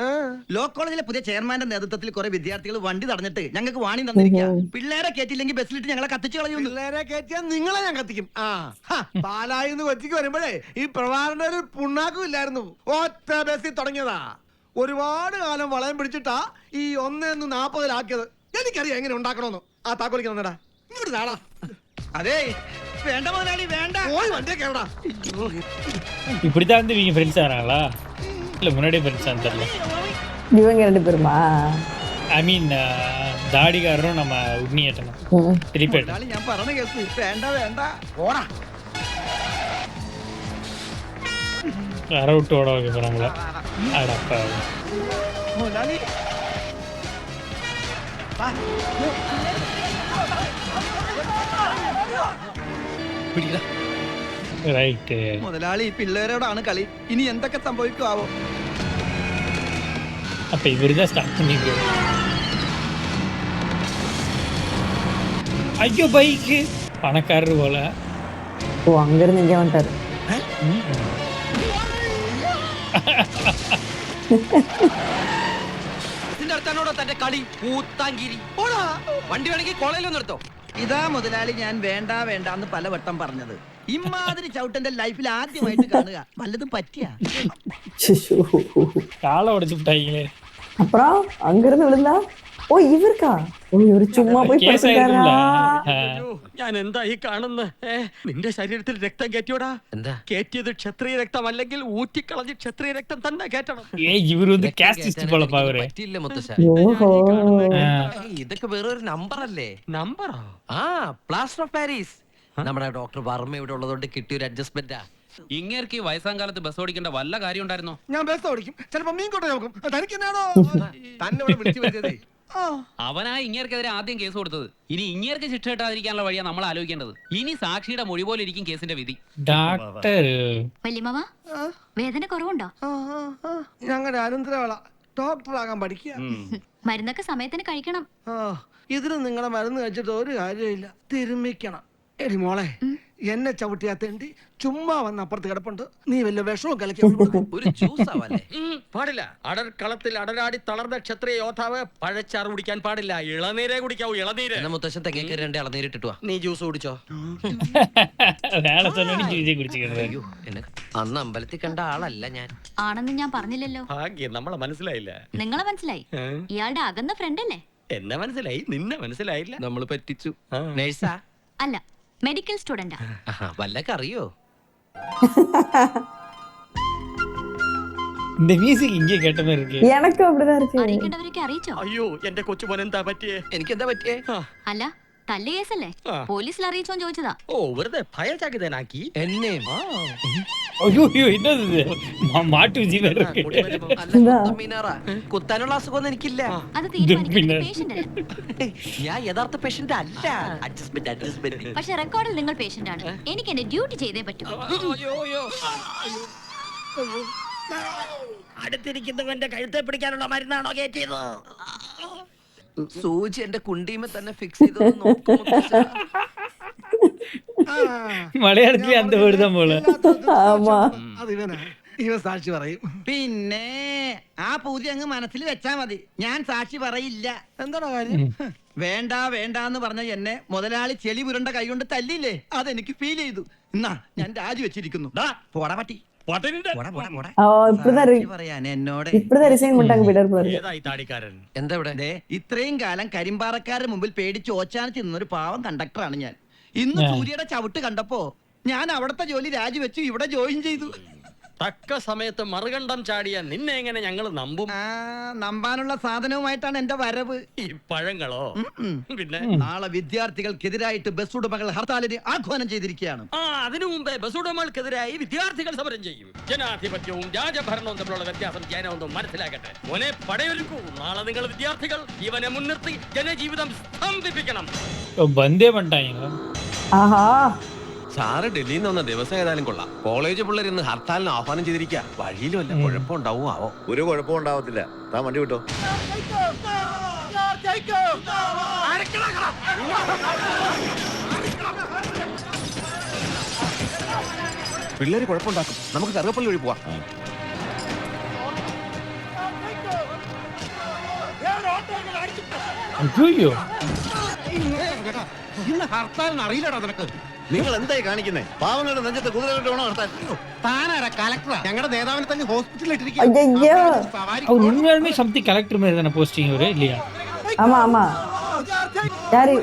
ലോ കോളേജിലെ പുതിയ ചെയർമാന്റെ നേതൃത്വത്തിൽ കുറെ വിദ്യാർത്ഥികൾ വണ്ടി തടഞ്ഞിട്ട് ഞങ്ങൾക്ക് വാണി തന്നിരിക്കുക. പിള്ളേരെ കയറ്റില്ലെങ്കിൽ ബസ്സിലിട്ട് ഞങ്ങളെ കത്തിച്ചു കളയും. പിള്ളേരെ കയറ്റിയാൽ നിങ്ങളെ ഞാൻ കത്തിക്കും. പാലായിന്ന് കൊച്ചിക്ക് വരുമ്പോഴേ ഈ പ്രഭാകരന്റെ ഒരു പുണ്ണാക്കും ഇല്ലായിരുന്നു. ഒറ്റ ബസ്സിൽ തുടങ്ങിയതാ. ഒരുപാട് കാലം വളയം പിടിച്ചിട്ടാ ഈ 1:40 എനിക്കറിയാം എങ്ങനെ ഉണ്ടാക്കണമെന്ന്. ആ താക്കോലിക്ക് തന്നടാ, ഇങ്ങോട്ട് താടാ. അതേ വേണ്ട മുതലാളി, വേണ്ട. പോയി വണ്ടിയെ കേടാ. இப்படிதான் வந்து இவங்க ஃப்ரெண்ட்ஸ் ஆறாங்களா? இல்ல முன்னாடியே ஃப்ரெண்ட்ஸ் தெரியல. இவங்க 2 பேருமா? ஐ மீன் தாடிகாரரும் நம்ம உண்ணியேட்டனும் திருப்பி ഞാൻ പറഞ്ഞ കേസ്. വേണ്ട വേണ്ട, ഓടാ. அரை விட்டு ஓட வைக்க போறாங்களா? அடப்பா. മുതലാളി ரைட்டு. മുതലാളി പിള്ളേരോടാണ് കളി. ഇനി എന്തൊക്കെ സംഭവിക്കുവോ? அப்ப இவருதான் ஸ்டார்ட் பண்ணிருக்காரு. ஐயோ பைக் பணக்காரரு போல. ஓ, அங்க இருந்து இங்க வந்துட்டாரு. ഇതിന്റെ അടുത്താണോടോ തന്റെ കളി? പൂത്താങ്കിരി. വണ്ടി വേണമെങ്കിൽ കോളേജിൽ നിർത്തോ. ഇതാ മുതലാളി ഞാൻ വേണ്ട വേണ്ട എന്ന് പലവട്ടം പറഞ്ഞത്. ഇമാതിരി ചവിട്ടന്റെ ലൈഫിൽ ആദ്യമായിട്ട് കാണുക. വല്ലതും പറ്റിയ காலை உடைச்சு விட்டாங்களே. அப்புறம் அங்க இருந்து விழுந்தா? ஓ, இவருக்கா? ஓ, இவரு சும்மா போய் படுத்துட்டாரா? ഞാൻ എന്താ ഈ കാണുന്നത്? നിന്റെ ശരീരത്തിൽ രക്തം കയറ്റിയോടാ? എന്താ കയറ്റിയത് ക്ഷത്രിയ രക്തം അല്ലെങ്കിൽ ഊറ്റിക്കളഞ്ഞ് ക്ഷത്രിയ രക്തം തന്നെ കയറ്റണം. இவரு வந்து கேஸ்டிஸ்ட் போல பாவரே. പറ്റിയില്ല മുത്തശ്ശ. ஓஹோ. ഇതൊക്കെ വേറൊരു നമ്പർ അല്ലേ? നമ്പറോ? Plaster of Paris. നമ്മുടെ ഡോക്ടർ വർമ്മ ഇവിടെ ഉള്ളതുകൊണ്ട് കിട്ടിയൊരു അഡ്ജസ്റ്റ്മെന്റാ. ഇങ്ങേർക്ക് ഈ വയസ്സാം കാലത്ത് ബസ് ഓടിക്കേണ്ട വല്ല കാര്യം ഉണ്ടായിരുന്നോ? ഞാൻ ബസ് ഓടിക്കും, ചിലപ്പോ മീൻ കൊണ്ടു നോക്കും. തനിക്കെന്നാണോ തന്നെ ഇവിടെ വിളിച്ചു വരുന്നത്? അവനാ ഇങ്ങേർക്കെതിരെ ആദ്യം കേസ് കൊടുത്തത്. ഇനി ഇങ്ങേർക്ക് ശിക്ഷ കിട്ടാതിരിക്കാനുള്ള വഴിയാ നമ്മൾ ആലോചിക്കേണ്ടത്. ഇനി സാക്ഷിയുടെ മൊഴി പോലെ ഇരിക്കും കേസിന്റെ വിധി. ഡോക്ടർ വല്യമ്മ വേദന കുറവുണ്ടോ? ഞങ്ങളുടെ അനന്തരവള ഡോക്ടറാകാൻ പഠിക്കുക. മരുന്നൊക്കെ സമയത്തിന് കഴിക്കണം. ഇതിന് നിങ്ങളെ മരുന്ന് കഴിച്ചിട്ട് ഒരു കാര്യമില്ല, തിരുമ്മിക്കണം. എടി മോളെ, എന്നെ ചവിട്ടിയാത്തേണ്ടി ചുമ്മാ വന്ന് അപ്പുറത്ത് കിടപ്പുണ്ട്. നീ വല്ല വിഷവും കലക്കി ഒരു ജ്യൂസ് ആവല്ലേ? പാടില്ല. അടർക്കളത്തിൽ അടരാടി തളർന്ന ക്ഷത്രിയ യോദ്ധാവ് പഴച്ചാറ് കുടിക്കാൻ പാടില്ല. ഇളനീരേ കുടിക്കാവൂ, ഇളനീര്. എന്നെ മുത്തശ്ശൻ തെങ്ങേക്ക് 2 ഇളനീരിട്ടിട്ടുവാ. നീ ജ്യൂസ് കുടിച്ചോ. വേള சொன்னோனே ജ്യൂസ് കുടിച്ചിരുന്നത്. അയ്യോ, എന്നെ അന്ന് അമ്പലത്തിൽ കണ്ട ആളല്ല ഞാൻ. ആണെന്ന് ഞാൻ പറഞ്ഞില്ലല്ലോ. ഭാഗ്യം, നമ്മളെ മനസ്സിലായില്ല. നിങ്ങളെ മനസ്സിലായി. ഇയാളുടെ അകന്ന ഫ്രണ്ട് അല്ലേ? എന്നെ മനസ്സിലായി, നിന്നെ മനസ്സിലായില്ല. നമ്മൾ പറ്റിച്ചു. നേഴ്സാ? അല്ല, മെഡിക്കൽ സ്റ്റുഡന്റാ. വല്ലൊക്കെ അറിയോ? இந்த மியூசிக் இங்கே கேட்ட மாதிரி இருக்கு. எனக்கும் அப்படிதான் இருக்கு. അറിയിക്കേണ്ടവരൊക്കെ അറിയിച്ചോ? അയ്യോ, എന്റെ കൊച്ചുമോൻ എന്താ പറ്റിയേ? എനിക്ക് എന്താ പറ്റിയേ? അല്ല, തല്ല് കേസല്ലേ? പോലീസിൽ അറിയിച്ചോന്ന് ചോദിച്ചതാ. ഓ, വെറുതെ ഭയചകിതനാക്കി എന്നെ. ஐயோ ஐயோ என்னது இது? மாட்டு ஜீவ இருக்கு. കുത്താനുള്ള അസുഖമൊന്നും എനിക്കില്ല. അത് തീരുമാനിക്കുന്നത് പേഷ്യന്റ് അല്ല. ഞാൻ യഥാർത്ഥ പേഷ്യന്റ് അല്ല. അഡ്ജസ്റ്റ്മെന്റ്. പക്ഷെ റെക്കോർഡിൽ നിങ്ങൾ പേഷ്യന്റ് ആണ്. എനിക്ക് എന്റെ ഡ്യൂട്ടി ചെയ്തേ പറ്റൂ. അടുത്തിരിക്കുന്നവന്റെ കഴുത്തെ പിടിക്കാനുള്ള മരുന്നാണോ കയറ്റിയത്? സൂചി എന്റെ കുണ്ടിയുമേ തന്നെ ഫിക്സ് ചെയ്ത് നോക്കും. മലയാളത്തിലെ അന്ത വേർഡ് പോലെ. ഇവൻ സാക്ഷി പറയും. പിന്നെ ആ പൂതി അങ്ങ് മനസ്സിൽ വെച്ചാ മതി. ഞാൻ സാക്ഷി പറയില്ല. എന്താണ് കാര്യം? വേണ്ട വേണ്ടാന്ന് പറഞ്ഞ എന്നെ മുതലാളി ചെളി പുരണ്ട കൈ കൊണ്ട് തല്ലിയില്ലേ, അതെനിക്ക് ഫീൽ ചെയ്തു. എന്നാ ഞാൻ രാജിവെച്ചിരിക്കുന്നു. പോടാ പട്ടി. പറയാൻ എന്നോട് എന്താ ഇവിടെ? ഇത്രയും കാലം കരിമ്പാറക്കാരുടെ മുമ്പിൽ പേടിച്ച് ഓച്ചാനിച്ച് നിന്നൊരു പാവം കണ്ടക്ടറാണ് ഞാൻ. ഇന്ന് സൂര്യയുടെ ചവിട്ട് കണ്ടപ്പോ ഞാൻ അവിടുത്തെ ജോലി രാജിവെച്ചു ഇവിടെ ജോയിൻ ചെയ്തു. തക്ക സമയത്ത് മറുകണ്ഠം ചാടിയ നിന്നെ എങ്ങനെ ഞങ്ങൾ നമ്പും? നമ്പാനുള്ള സാധനവുമായിട്ടാണ് എന്റെ വരവ്. ഈ പഴങ്ങളോ? പിന്നെ നാളെ വിദ്യാർത്ഥികൾക്കെതിരായിട്ട് ബസ് ഉടമകൾ ഹർത്താലിന് ആഹ്വാനം ചെയ്തിരിക്കുകയാണ്. അതിനു മുമ്പേ ബസ് ഉടമകൾക്കെതിരായി വിദ്യാർത്ഥികൾ സമരം ചെയ്യും. ജനാധിപത്യവും രാജഭരണവും തമ്മിലുള്ള വ്യത്യാസം ജനമൊന്നും മനസ്സിലാക്കട്ടെ. മോനെ, പടയൊരുക്കൂ. നാളെ നിങ്ങൾ വിദ്യാർത്ഥികൾ ഇവനെ മുൻനിർത്തി ജനജീവിതം സ്തംഭിപ്പിക്കണം. ബന്ധേ പണ്ടായിங்க. ആഹാ, സാറ് ഡൽഹിയിൽ നിന്ന് വന്ന ദിവസം ഏതായാലും കൊള്ളാം. കോളേജ് പിള്ളേർ ഇന്ന് ഹർത്താലിന് ആഹ്വാനം ചെയ്തിരിക്കുക. വഴിയിലും വല്ല കുഴപ്പമുണ്ടാവും ആവോ? ഒരു കുഴപ്പവും ഉണ്ടാവത്തില്ല. താൻ വണ്ടി വിട്ടോ. പിള്ളേര് കുഴപ്പമുണ്ടാക്കും. നമുക്ക് കറുവപ്പള്ളി വഴി പോവാം. അയ്യോ, ഇന്ന് ഹർത്താലിന് അറിയില്ലടാ നിനക്ക്. നിങ്ങൾ എന്തായി കാണിക്കുന്നേ? പാവങ്ങളുടെ നെഞ്ചത്ത് കുതിരകളുടെ വേണോ ഹർത്താൽ? താനാരാ കളക്ടറാ? ഞങ്ങളുടെ നേതാവിനെ തന്നെ ഹോസ്പിറ്റലിൽ உண்மையாலுமே சம்திங் கலெக்டர் மாதிரி தானே போஸ்டிங் ஒரு இல்லையா? ஆமா ஆமா. யாரு?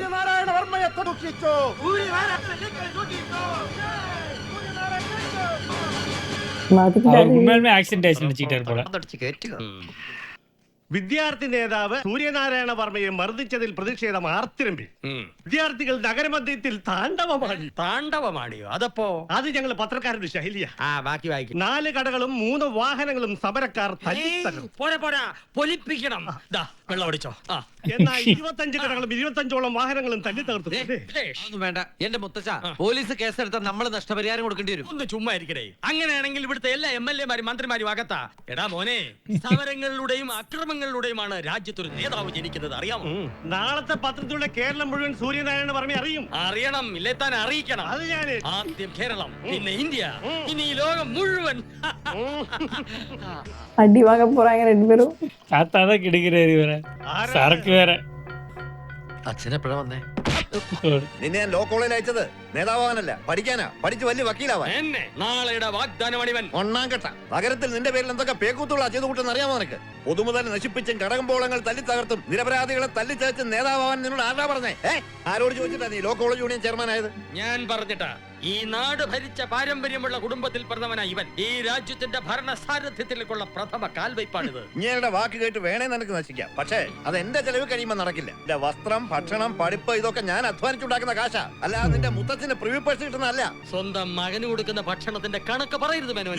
உண்மையாலுமே ஆக்சிடென்ட் ஆயிடுச்சு நினைச்சிட்டாரு போல. വിദ്യാർത്ഥി നേതാവ് സൂര്യനാരായണ വർമ്മയെ മർദ്ദിച്ചതിൽ പ്രതിഷേധം ആർത്തിരമ്പി. വിദ്യാർത്ഥികൾ നഗരമധ്യത്തിൽ താണ്ഡവമാണിയോ? അതപ്പോ അത് ഞങ്ങൾ പത്രക്കാരുടെ ശൈലിയാ. ബാക്കി വായിക്കും. 4 കടകളും 3 വാഹനങ്ങളും സമരക്കാർ പോരാ, പൊലിപ്പിക്കണം. വെള്ളം അടിച്ചോ. എന്നാൽ 25 കടകളും 25ഓളം വാഹനങ്ങളും തല്ലി തകർത്തു. ഒന്നും വേണ്ട എന്റെ മുത്തച്ഛ. പോലീസ് കേസെടുത്താൽ നമ്മൾ നഷ്ടപരിഹാരം കൊടുക്കേണ്ടി വരും. ഒന്ന് ചുമ്മാ ഇരിക്കണേ. അങ്ങനെയാണെങ്കിൽ ഇവിടുത്തെ എല്ലാ MLA-മാരും മന്ത്രിമാരും അകത്താ. എടാ മോനെ, സമരങ്ങളിലൂടെയും അക്രമങ്ങളിലൂടെയുമാണ് രാജ്യത്തൊരു നേതാവ് ജനിക്കുന്നത്, അറിയാമോ? നാളത്തെ പത്രത്തിലൂടെ കേരളം മുഴുവൻ സൂര്യനാരായണ വർമ്മ അറിയണം. ഇല്ലേ താൻ അറിയിക്കണം. അത് ഞാൻ ആദ്യം കേരളം, പിന്നെ ഇന്ത്യ, ഇനി ഈ ലോകം മുഴുവൻ. அடி வாங்க போறாங்க 2 பேரும். தாத்தா தான் கிடுக்கிறாரு வேற. சரக்கு வேற. അച്ഛൻ എപ്പോഴാ വന്നേ? നിന്നെ ഞാൻ ലോ കോളേജിൽ അയച്ചത് നേതാവാനല്ല, പഠിക്കാനാ. പഠിച്ച് വലിയ വക്കീലാവാൻ. നാളെയുടെ വാഗ്ദാനമണിവൻ. ഒന്നാം ഘട്ട നഗരത്തിൽ നിന്റെ പേരിൽ എന്തൊക്കെ പേക്കൂത്തുള്ള ചെയ്തു കൂട്ടെന്ന് അറിയാമോ നിനക്ക്? പൊതുമുതൽ നശിപ്പിച്ചും കടകമ്പോളങ്ങൾ തല്ലി തകർത്തും നിരപരാധികളെ തല്ലിച്ചതച്ചും നേതാവാൻ നിന്നോട് ആരാ പറഞ്ഞേ? ആരോട് ചോദിച്ചിട്ടാ നീ ലോ കോളേജ് യൂണിയൻ ചെയർമാൻ ആയത്? ഞാൻ പറഞ്ഞിട്ടാ. ഈ നാട് ഭരിച്ച പാരമ്പര്യമുള്ള കുടുംബത്തിൽ പ്രഥമനാ ഇവൻ. ഈ രാജ്യത്തിന്റെ ഭരണ സാരഥ്യത്തിലേക്കുള്ള പ്രഥമ കാൽവയ്പാണിത്. ഇങ്ങയുടെ വാക്ക് കേട്ട് വേണേ നിനക്ക് നശിക്കാം, പക്ഷേ അത് എന്റെ ചെലവ് കഴിയുമ്പോൾ നടക്കില്ല. എന്റെ വസ്ത്രം, ഭക്ഷണം, പഠിപ്പ് ഇതൊക്കെ ഞാൻ അധ്വാനിച്ചുണ്ടാക്കുന്ന കാശാ, അല്ലാതെ നിന്റെ മുത്തച്ഛന് പ്രിവ്യൂ പേഴ്സ് കിട്ടുന്നതല്ല. സ്വന്തം മകന് കൊടുക്കുന്ന ഭക്ഷണത്തിന്റെ കണക്ക് പറയരുത് മേനോൻ.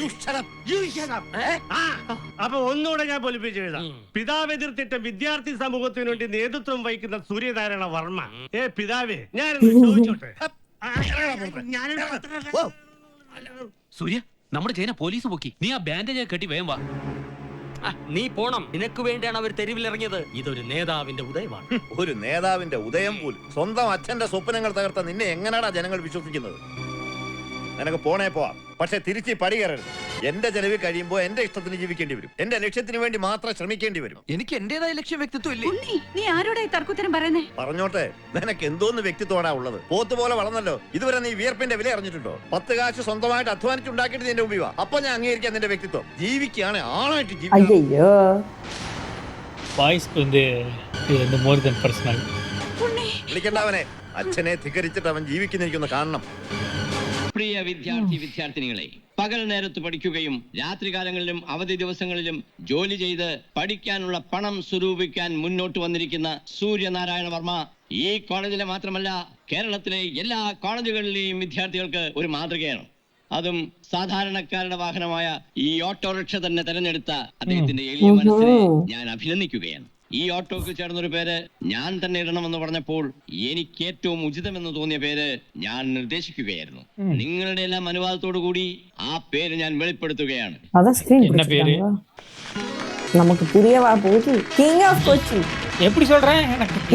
അപ്പൊ ഒന്നുകൂടെ ഞാൻ പൊലിപ്പിച്ചു. മെസ്സേജ് എഴുതാം. പിതാവ് എതിർത്തിട്ട വിദ്യാർത്ഥി സമൂഹത്തിന് വേണ്ടി നേതൃത്വം വഹിക്കുന്ന സൂര്യനാരായണ വർമ്മ. പിതാവേ, ഞാൻ ചോദിച്ചോട്ടെ. സൂര്യ, നമ്മുടെ ചേന പോലീസ് പൊക്കി. നീ ആ ബാൻഡേജ് കെട്ടി വേഗം വാ. നീ പോണം. നിനക്ക് വേണ്ടിയാണ് അവർ തെരുവിലിറങ്ങിയത്. ഇതൊരു നേതാവിന്റെ ഉദയമാണ്. ഒരു നേതാവിന്റെ ഉദയം പോലും. സ്വന്തം അച്ഛന്റെ സ്വപ്നങ്ങൾ തകർത്ത നിന്നെ എങ്ങനെയാടാ ജനങ്ങൾ വിശ്വസിക്കുന്നത്? നിനക്ക് പോണേ പോവാം, പക്ഷെ തിരിച്ച് പടി കയറരുത്. എന്റെ ചെലവിൽ കഴിയുമ്പോ എന്റെ ഇഷ്ടത്തിന് ജീവിക്കേണ്ടി വരും. എന്റെ ലക്ഷ്യത്തിന് വേണ്ടി മാത്രം ശ്രമിക്കേണ്ടി വരും. എനിക്ക് എന്റേതായ ലക്ഷ്യം വ്യക്തിത്വം ഇല്ലേ? ഉണ്ണി, നീ ആരോടെ തർക്കുത്തരം പറയുന്നേ? പറഞ്ഞോട്ടെ, നിനക്ക് എന്തോന്ന് വ്യക്തിത്വമാടാ ഉള്ളത്? പോത്ത് പോലെ വളർന്നല്ലോ. ഇതുവരെ നീ വിയർപ്പിന്റെ വില അറിഞ്ഞിട്ടുണ്ടോ? 10 കാശ് സ്വന്തമായിട്ട് അധ്വാനിച്ചുണ്ടാക്കിയിട്ട് നിന്റെ മുമ്പിൽ വാ. അപ്പൊ ഞാൻ അംഗീകരിക്കാം നിന്റെ വ്യക്തിത്വം. ജീവിക്കുകയാണ് ആളായിട്ട് ജീവിക്കുക. ஐயோ பாய்ஸ்க்கு வந்து இது வந்து மோர் தென் பர்சனல். വിളിക്കണ്ടവനെ. അച്ഛനെ ധിക്കരിച്ചിട്ട് അവൻ ജീവിക്കുന്നിരിക്കുന്ന കാണണം. പ്രിയ വിദ്യാർത്ഥിനികളെ, പകൽ നേരത്ത് പഠിക്കുകയും രാത്രികാലങ്ങളിലും അവധി ദിവസങ്ങളിലും ജോലി ചെയ്ത് പഠിക്കാനുള്ള പണം സ്വരൂപിക്കാൻ മുന്നോട്ട് വന്നിരിക്കുന്ന സൂര്യനാരായണ വർമ്മ ഈ കോളേജിലെ മാത്രമല്ല കേരളത്തിലെ എല്ലാ കോളേജുകളിലെയും വിദ്യാർത്ഥികൾക്ക് ഒരു മാതൃകയാണ്. അതും സാധാരണക്കാരുടെ വാഹനമായ ഈ ഓട്ടോറിക്ഷ തന്നെ തെരഞ്ഞെടുത്ത അദ്ദേഹത്തിന്റെ എളിയ മനസ്സിനെ ഞാൻ അഭിനന്ദിക്കുകയാണ്. ഈ ഓട്ടോക്ക് ചേർന്നൊരു പേര് ഞാൻ തന്നെ ഇടണമെന്ന് പറഞ്ഞപ്പോൾ എനിക്ക് ഏറ്റവും ഉചിതമെന്ന് തോന്നിയ പേര് ഞാൻ നിർദ്ദേശിക്കുകയായിരുന്നു. നിങ്ങളുടെ എല്ലാം അനുവാദത്തോടു കൂടി ആ പേര് ഞാൻ വെളിപ്പെടുത്തുകയാണ്. அதான் ஸ்கிரீன் நமக்கு புரியவா போகுது. கிங் ஆஃப் கொச்சி எப்படி சொல்றேன்?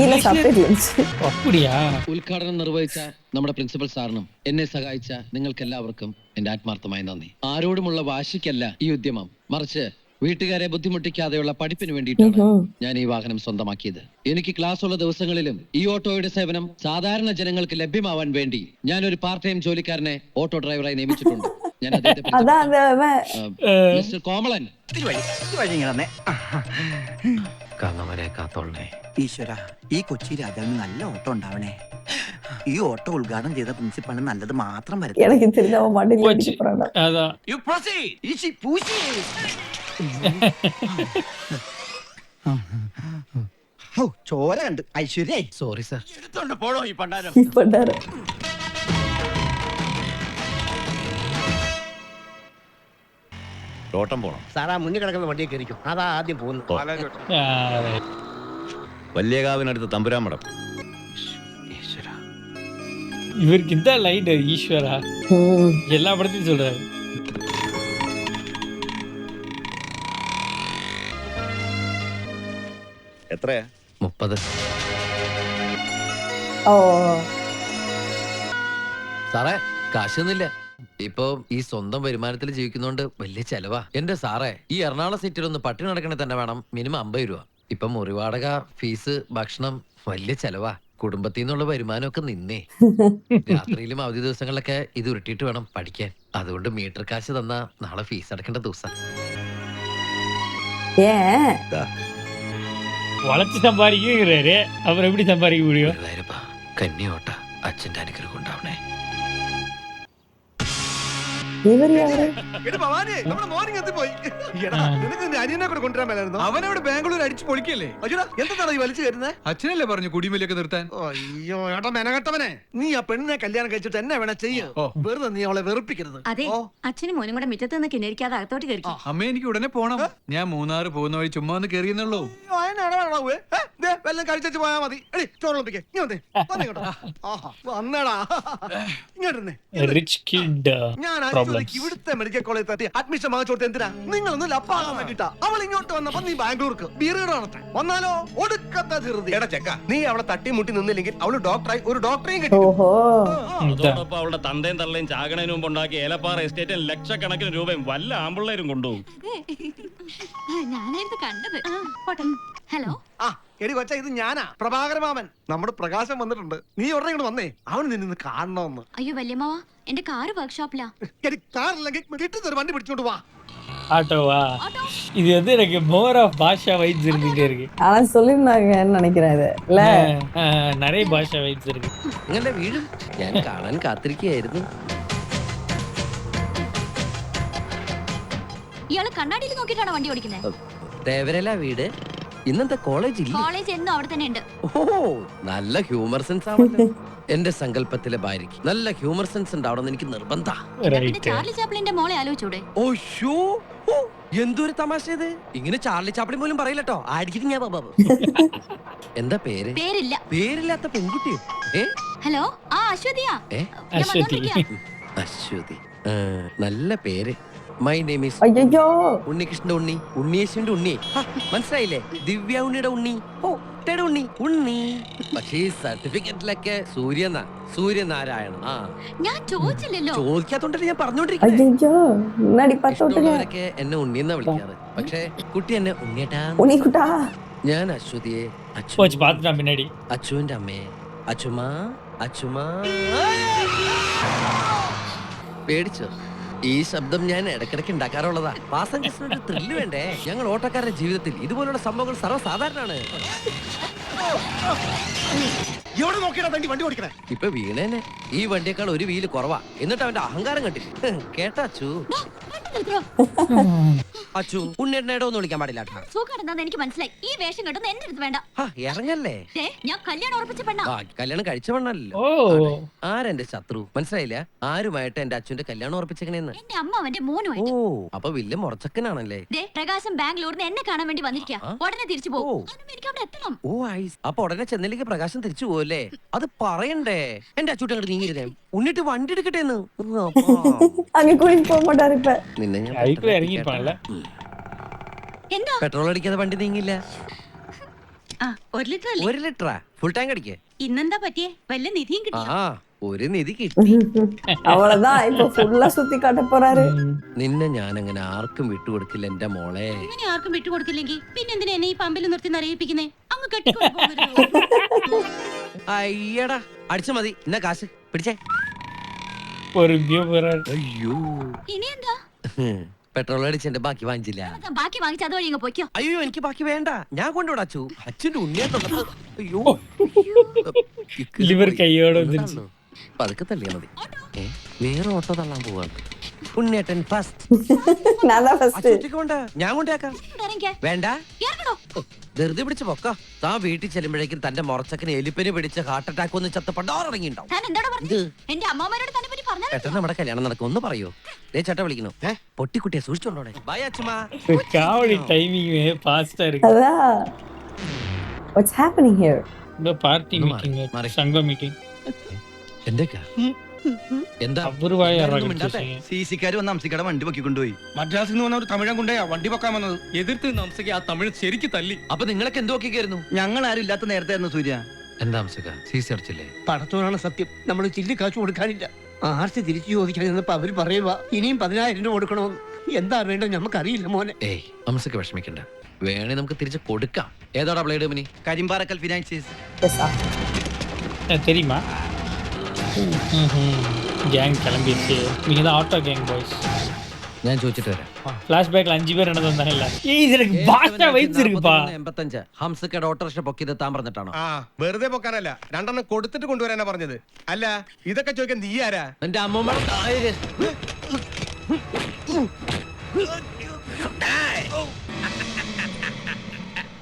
இல்ல சப்டைட்டில்ஸ். அப்படியா? ഉദ്ഘാടനം നിർവഹിച്ച നമ്മുടെ പ്രിൻസിപ്പൽ സാറിനും എന്നെ സഹായിച്ച നിങ്ങൾക്ക് എല്ലാവർക്കും എന്റെ ആത്മാർത്ഥമായ നന്ദി. ആരോടുമുള്ള വാശിക്കല്ല ഈ ഉദ്യമം, മറിച്ച് വീട്ടുകാരെ ബുദ്ധിമുട്ടിക്കാതെയുള്ള പഠിപ്പിന് വേണ്ടിയിട്ടാണ് ഞാൻ ഈ വാഹനം സ്വന്തമാക്കിയത്. എനിക്ക് ക്ലാസ് ഉള്ള ദിവസങ്ങളിലും ഈ ഓട്ടോയുടെ സേവനം സാധാരണ ജനങ്ങൾക്ക് ലഭ്യമാവാൻ വേണ്ടി ഞാൻ ഒരു പാർട്ട് ടൈം ജോലിക്കാരനെ ഓട്ടോ ഡ്രൈവറായി നിയമിച്ചിട്ടുണ്ട്. ഞാൻ മിസ്റ്റർ കോമളൻ. കന്നവരെ കാത്തോളേ ഈശ്വര, ഈ കൊച്ചി രാജാവിന് നല്ല ഓട്ടോ ഉണ്ടാവണേ. ഈ ഓട്ടോ ഉദ്ഘാടനം ചെയ്ത പ്രിൻസിപ്പാളിന് നല്ലത് മാത്രം വരും. எனக்கு தெரிஞ்ச அவன் மண்டையில அடிக்க போறான். அதான். You proceed. ഈശി പൂശി. ചോര കണ്ട് ഐശ്വര്യ. Sorry sir. എടുത്തോണ്ട് പോടോ ഈ പണ്ടാരം. பண்டாரு. തോട്ടം പോണം. സാറാ മുന്നിൽ കിടക്കുന്ന വണ്ടിയെ കയറിക്കും. അതാ ആദ്യം പോകുന്നു. വല്യകാവിനടുത്ത് തമ്പുരാമടം. இவருக்கு இந்த லைட் ஈஸ்வரா எல்லா படத்தையும் சொல்றாரு. എത്രയാ? 30. ஓ സാറേ, കാശൊന്നുമില്ല. ഇപ്പൊ ഈ സ്വന്തം വരുമാനത്തിൽ ജീവിക്കുന്നോണ്ട് വലിയ ചെലവാ. എന്റെ സാറേ, ഈ എറണാകുളം സിറ്റിയിൽ ഒന്ന് പട്ടിണി നടക്കണേ തന്നെ വേണം മിനിമം 50 രൂപ. ഇപ്പൊ മുറിവാടക, ഫീസ്, ഭക്ഷണം വലിയ ചെലവാ. കുടുംബത്തിൽ നിന്നുള്ള വരുമാനമൊക്കെ നിന്നേ. രാത്രിയിലും അവധി ദിവസങ്ങളിലൊക്കെ ഇത് ഉരുട്ടിയിട്ട് വേണം പഠിക്കാൻ. അതുകൊണ്ട് മീറ്റർ കാശ് തന്നാ നാളെ ഫീസ് അടക്കേണ്ട ദിവസം. ஏன் வளர்த்து சம்பாதிக்கிறாரு, அப்புறம் எப்படி சம்பாதிக்க முடியும்? കന്യോട്ട അച്ഛന്റെ അനുഗ്രഹം ഉണ്ടാവണേ. இவர் யாரு? അവനവിടെ ബാംഗ്ലൂർ അടിച്ചു പൊളിക്കല്ലേ? എന്താണ് ഈ വലിച്ചു കയറുന്നത്? അച്ഛനല്ലേ പറഞ്ഞു കുടിമലൊക്കെ നിർത്താൻ? അയ്യോ ഏട്ടാ മെനകെട്ടവനെ, നീ ആ പെണ്ണിനെ കല്യാണം കഴിച്ചിട്ട് എന്നെ വേണേ ചെയ്യ. വെറുതെ നീ അവളെ വെറുപ്പിക്കരുത്. അതെ, അച്ഛനും മോനും കൂടെ മുറ്റത്ത് നിന്ന് കിണരിക്കാതെ അകത്തോട്ട് കയറി. അമ്മ എനിക്ക് ഉടനെ പോണം. ഞാൻ മൂന്നാറ് പോകുന്ന വഴി ചുമ്മാ ഒന്ന് കയറിയെന്നുള്ളൂ. വല്ലതും കഴിച്ചു പോയാ മതി. എടി ചോറിപ്പിക്കേ വന്നേടാ ഇങ്ങോട്ടേ. ரிச் கிட் ഞാൻ ப்ராப்ளம்ஸ். ഇവിടുത്തെ മെഡിക്കൽ കോളേജ് തട്ടി അഡ്മിഷൻ വാങ്ങിച്ചോട്ട് എന്തിനാ? നിങ്ങളൊന്നും ലപ്പാകാൻ വേണ്ടിട്ടാ. അവൾ ഇങ്ങോട്ട് വന്നപ്പോ നീ ബാംഗ്ലൂർക്ക് ബീറുകട നടത്താൻ വന്നാലോ? ഒടുക്കത്തെ ധൃതി. എടാ ചെക്ക, നീ അവളെ തട്ടിമുട്ടി നിന്നില്ലെങ്കിൽ അവള് ഡോക്ടറായി ഒരു ഡോക്ടറെയും കിട്ടി. ஓஹோ അതോടൊപ്പം അവളുടെ തന്തയും തള്ളയും ചാകണതിന് മുമ്പ് ഉണ്ടാക്കിയ ഏലപ്പാറ എസ്റ്റേറ്റിൽ ലക്ഷക്കണക്കിന് രൂപയും വല്ല ആമ്പിള്ളേരും കൊണ്ടുപോകും. ഞാനായിരുന്നു കണ്ടത്. ഹലോ ആ എടി കൊച്ച, ഇത് ഞാനാ പ്രഭാകര മാമൻ. നമ്മുടെ പ്രകാശം വന്നിട്ടുണ്ട്. നീ ഉടനെ ഇങ്ങോട്ട് വന്നേ, അവൻ നിന്നെ കാണണമെന്ന്. അയ്യോ വല്യമ്മാവാ, എന്റെ കാറ് വർക്ക്ഷോപ്പിലാ. എടി കാറില്ലെങ്കിൽ കിട്ടുന്ന ഒരു വണ്ടി പിടിച്ചോണ്ട് വാ. ஆட்டோவா? இது வந்து எனக்கு மோர் ஆஃப் பாஷா வைப்ஸ் இருந்துட்டே இருக்கு. ஆனா சொல்லிருந்தாங்கன்னு நினைக்கிறேன் இது இல்ல. நிறைய பாஷா வைப்ஸ் இருக்கு. നിങ്ങളുടെ വീട് ഞാൻ കാണാൻ കാത്തിരിക്കുകയായിരുന്നു. ഇയാള് കണ്ണാടിയിൽ നോക്കിയിട്ടാണ് വണ്ടി ഓടിക്കുന്നത്. ദേവരല വീട്. ഇന്നത്തെ കോളേജ് ഇല്ല. കോളേജ് എന്നും അവിടെ തന്നെ ഉണ്ട്. ഓ, നല്ല ഹ്യൂമർ സെൻസ് ആണല്ലോ. എന്റെ സങ്കല്പത്തിലെ ഭാര്യക്ക് നല്ല ഹ്യൂമർ സെൻസ് ഉണ്ടാവണമെന്ന് എനിക്ക് നിർബന്ധ. ചാർലി ചാപ്ലിന്റെ മോളെ ആലോചിച്ചൂടെ? ഓ ഷോ, എന്തൊരു തമാശ ഇത്. ഇങ്ങനെ ചാർലി ചാപ്പിളി പോലും പറയില്ലട്ടോ. അടിച്ചിട്ട് ഞാൻ എന്താ പേര്? പേരില്ല. പേരില്ലാത്ത പെൺകുട്ടി. ഹലോ, ആ അശ്വതിയാ. അശ്വതി. അശ്വതി. നല്ല പേര്. മൈ നെയിം ഈസ് അയ്യോ ഉണ്ണികൃഷ്ണന്റെ ഉണ്ണി, ഉണ്ണിയേശുവിന്റെ ഉണ്ണി. മനസ്സിലായില്ലേ? ദിവ്യ ഉണ്ണിയുടെ ഉണ്ണി. ഉണ്ണി ഉണ്ണി. പക്ഷേ ഈ സർട്ടിഫിക്കറ്റിലൊക്കെ സൂര്യനാരായണൻ. ഞാൻ ചോദിച്ചില്ലല്ലോ. ചോദിക്കാത്തോണ്ടല്ലേ ഞാൻ പറഞ്ഞോണ്ടിരിക്കുന്നത്. അയ്യോ നടിപ്പത്തോട്ടില്ല ഇഷ്ടമുള്ളവരൊക്കെ എന്നെ ഉണ്ണിന്നാ വിളിക്കാറ്. പക്ഷേ കുട്ടി എന്നെ ഉണ്ണിയേട്ടാ. ഉണ്ണിക്കുട്ടാ. ഞാൻ അശ്വതിയെ போச்சு பார்த்துட்டான் பின்னாடி. അച്ചുവിന്റെ അമ്മയെ അച്ചുമാ. പേടിച്ചോ? ഈ ശബ്ദം ഞാൻ ഇടക്കിടക്ക് ഉണ്ടാക്കാറുള്ളതാ. പാസഞ്ചേഴ്സിനൊരു ത്രില്ല് വേണ്ടേ? ഞങ്ങൾ ഓട്ടക്കാരുടെ ജീവിതത്തിൽ ഇതുപോലുള്ള സംഭവങ്ങൾ സർവ്വസാധാരണമാണ്. എവിടെ നോക്കിയാ വണ്ടി ഓടിക്കണേ? ഇപ്പൊ വീണേനെ ഈ വണ്ടിയേക്കാൾ ഒരു വീല് കുറവാ. എന്നിട്ട് അവന്റെ അഹങ്കാരം കണ്ടില്ല. കേട്ടാ അച്ചു? അച്ചു ഉണ്ണിയേട്ടനേടോ എന്ന് വിളിക്കാൻ പാടില്ല. സുഖം എന്താന്ന് എനിക്ക് മനസ്സിലായി. ഈ വേഷം കെട്ടുന്ന എന്റെ അടുത്ത് വേണ്ട. ഇറങ്ങല്ലേ? ഞാൻ കല്യാണം ഉറപ്പിച്ച പെണ്ണാ. കല്യാണം കഴിച്ച പെണ്ണല്ലോ. ആരെന്റെ ശത്രു മനസ്സിലായില്ല? ആരുമായിട്ട് എന്റെ അച്ഛന്റെ കല്യാണം ഉറപ്പിച്ചേക്കണേന്ന്? എന്റെ അമ്മ അവന്റെ മോനുമായിട്ട്. അപ്പൊ വലിയ മുറച്ചക്കനാണല്ലേ? പ്രകാശം ബാംഗ്ലൂരിന്ന് എന്നെ കാണാൻ വേണ്ടി വന്നിരിക്കാ. ഉടനെ തിരിച്ചു പോകും. എനിക്ക് അവിടെ എത്തണം. അപ്പൊ ഉടനെ ചെന്നൈയിലേക്ക് പ്രകാശം തിരിച്ചു പോവല്ലേ? അത് പറയണ്ടേ? എന്റെ അച്ചൂട്ടി അങ്ങോട്ട് നീങ്ങിരുന്നേ. ഉണ്ണിട്ട് വണ്ടി എടുക്കട്ടെന്ന്. അങ്ങ് കുഴിച്ച് പോകാൻ മാട്ടാറ് ഇപ്പൊ. നിന്നെ ഞാൻ ഇറങ്ങിപ്പോണല്ലേ? എന്താ പെട്രോൾ അടിക്കാതെ വണ്ടി നീങ്ങില്ല. 1 ലിറ്റർ അല്ലേ? 1 ലിറ്ററാ? Full tank അടിക്കേ? ഇന്നെന്താ പറ്റിയേ? വല്ല നിധിയും കിട്ടിയോ? ഒരു നിധി കിട്ടി. അവളതാ ഇപ്പൊ ഫുള്ള സുത്തി കാട്ട പോറാரு. നിന്നെ ഞാൻ അങ്ങനെ ആർക്കും വിട്ടുകൊടുക്കില്ല എന്റെ മോളെ. ഇങ്ങനെ ആർക്കും വിട്ടുകൊടുക്കില്ലെങ്കിൽ പിന്നെന്തിനാ എന്നെ ഈ പമ്പിൽ നിർത്തി അറിയിപ്പിക്കുന്നേ? അങ്ങ് കെട്ടിക്കൊണ്ട് അയ്യടാ അടിച്ച മതി. എന്നാ കാശ് പിടിച്ചേ. ഇനി എന്താ? പെട്രോൾ അടിച്ചെന്റെ ബാക്കി വാങ്ങിച്ചില്ല. ബാക്കി വാങ്ങിച്ച അതുവഴി ഇങ്ങ് പോയിക്കോ. അയ്യോ എനിക്ക് ബാക്കി വേണ്ട. ഞാൻ കൊണ്ടുവിടാ അച്ചു. അച്ഛന്റെ ഉണ്ണിയായിട്ടുള്ളത്. അയ്യോ ലിവർ കൈയോടെ പതുക്കെ തള്ളിയാ മതി. വേറെ ഓട്ടോ തള്ളാൻ പോവാണ്. ഉണ്ണിയേട്ടൻ ഫസ്റ്റ്. ഞാൻ കൊണ്ടേക്കാം. വേണ്ട ധൃതി പിടിച്ച് പൊക്ക. താൻ വീട്ടിൽ ചെല്ലുമ്പോഴേക്കും തന്റെ മുറച്ചക്കന് എലിപ്പനി പിടിച്ച് ഹാർട്ട് അറ്റാക്ക് ഒന്ന് ചത്തപ്പണ്ടാറങ്ങിണ്ടാവും. പെട്ടെന്ന് നമ്മുടെ കല്യാണം നടക്കും. ഒന്ന് പറയൂ. ചേട്ട വിളിക്കണു. പൊട്ടിക്കുട്ടിയെ സൂക്ഷിച്ചോണ്ടോടെ. ബൈ അച്ഛമാ. காமெடி டைமிங் ஃபாஸ்டா இருக்கு. அதா what's happening here? இந்த பார்ட்டி மீட்டிங், സംഘം മീറ്റിംഗ്. എന്തൊക്കെ എന്താ അപൂർവമായ സിസിക്കാർ വന്ന് അംസിക്കയുടെ വണ്ടി പൊക്കി കൊണ്ടുപോയി. മദ്രാസിൽ നിന്ന് വന്ന ഒരു തമിഴൻ കൊണ്ടേ വണ്ടി പൊക്കാൻ വന്നത്. എതിർത്ത് അംസക്ക് ആ തമിഴ് ശരിക്ക് തല്ലി. അപ്പൊ നിങ്ങളൊക്കെ എന്തോ നോക്കിക്കായിരുന്നു? ഞങ്ങൾ ആരും ഇല്ലാത്ത നേരത്തെ സൂര്യ. എന്താ അംസക്ക സീസി അടിച്ചില്ലേ? പടത്തോടാണ് സത്യം. നമ്മൾ ചില്ലി കാശ് കൊടുക്കാനില്ല. ആർച്ച് തിരിച്ചു ചോദിക്കാൻ ചെന്നപ്പോ അവര് പറയുക ഇനിയും 10,000 രൂപ കൊടുക്കണമെന്ന്. എന്താ വേണ്ടത് നമുക്കറിയില്ല മോനെ. ഏയ് അംസക്ക വിഷമിക്കണ്ട. വേണേ നമുക്ക് തിരിച്ച് കൊടുക്കാം. ഏതാടാ ബ്ലേഡ് മിനി? കരിമ്പാറക്കൽ ഫിനാൻസീസ്. தெரியுமா? கேங் கிளம்பிடுச்சு. நீங்க தான் ஆட்டோ கேங் பாய்ஸ். ഞാൻ ചോദിച്ചിട്ട് വരാം. ഫ്ലാഷ്ബാക്കിൽ 5 പേർ ഉണ്ടെന്ന് വന്നാലല്ല. ഇതിലേക്ക് ഭാഷ വൈദ്യുതിരുപ്പാ. 85 ഹംസക്കയുടെ ഓട്ടോറിക്ഷ പൊക്കിയത് താൻ പറഞ്ഞിട്ടാണോ? വെറുതെ പൊക്കാനല്ല, 2 കൊടുത്തിട്ട് കൊണ്ടുവരാനാ പറഞ്ഞത്. അല്ല ഇതൊക്കെ ചോദിക്കാൻ നീ ആരാ? എന്റെ അമ്മൂമ്മ.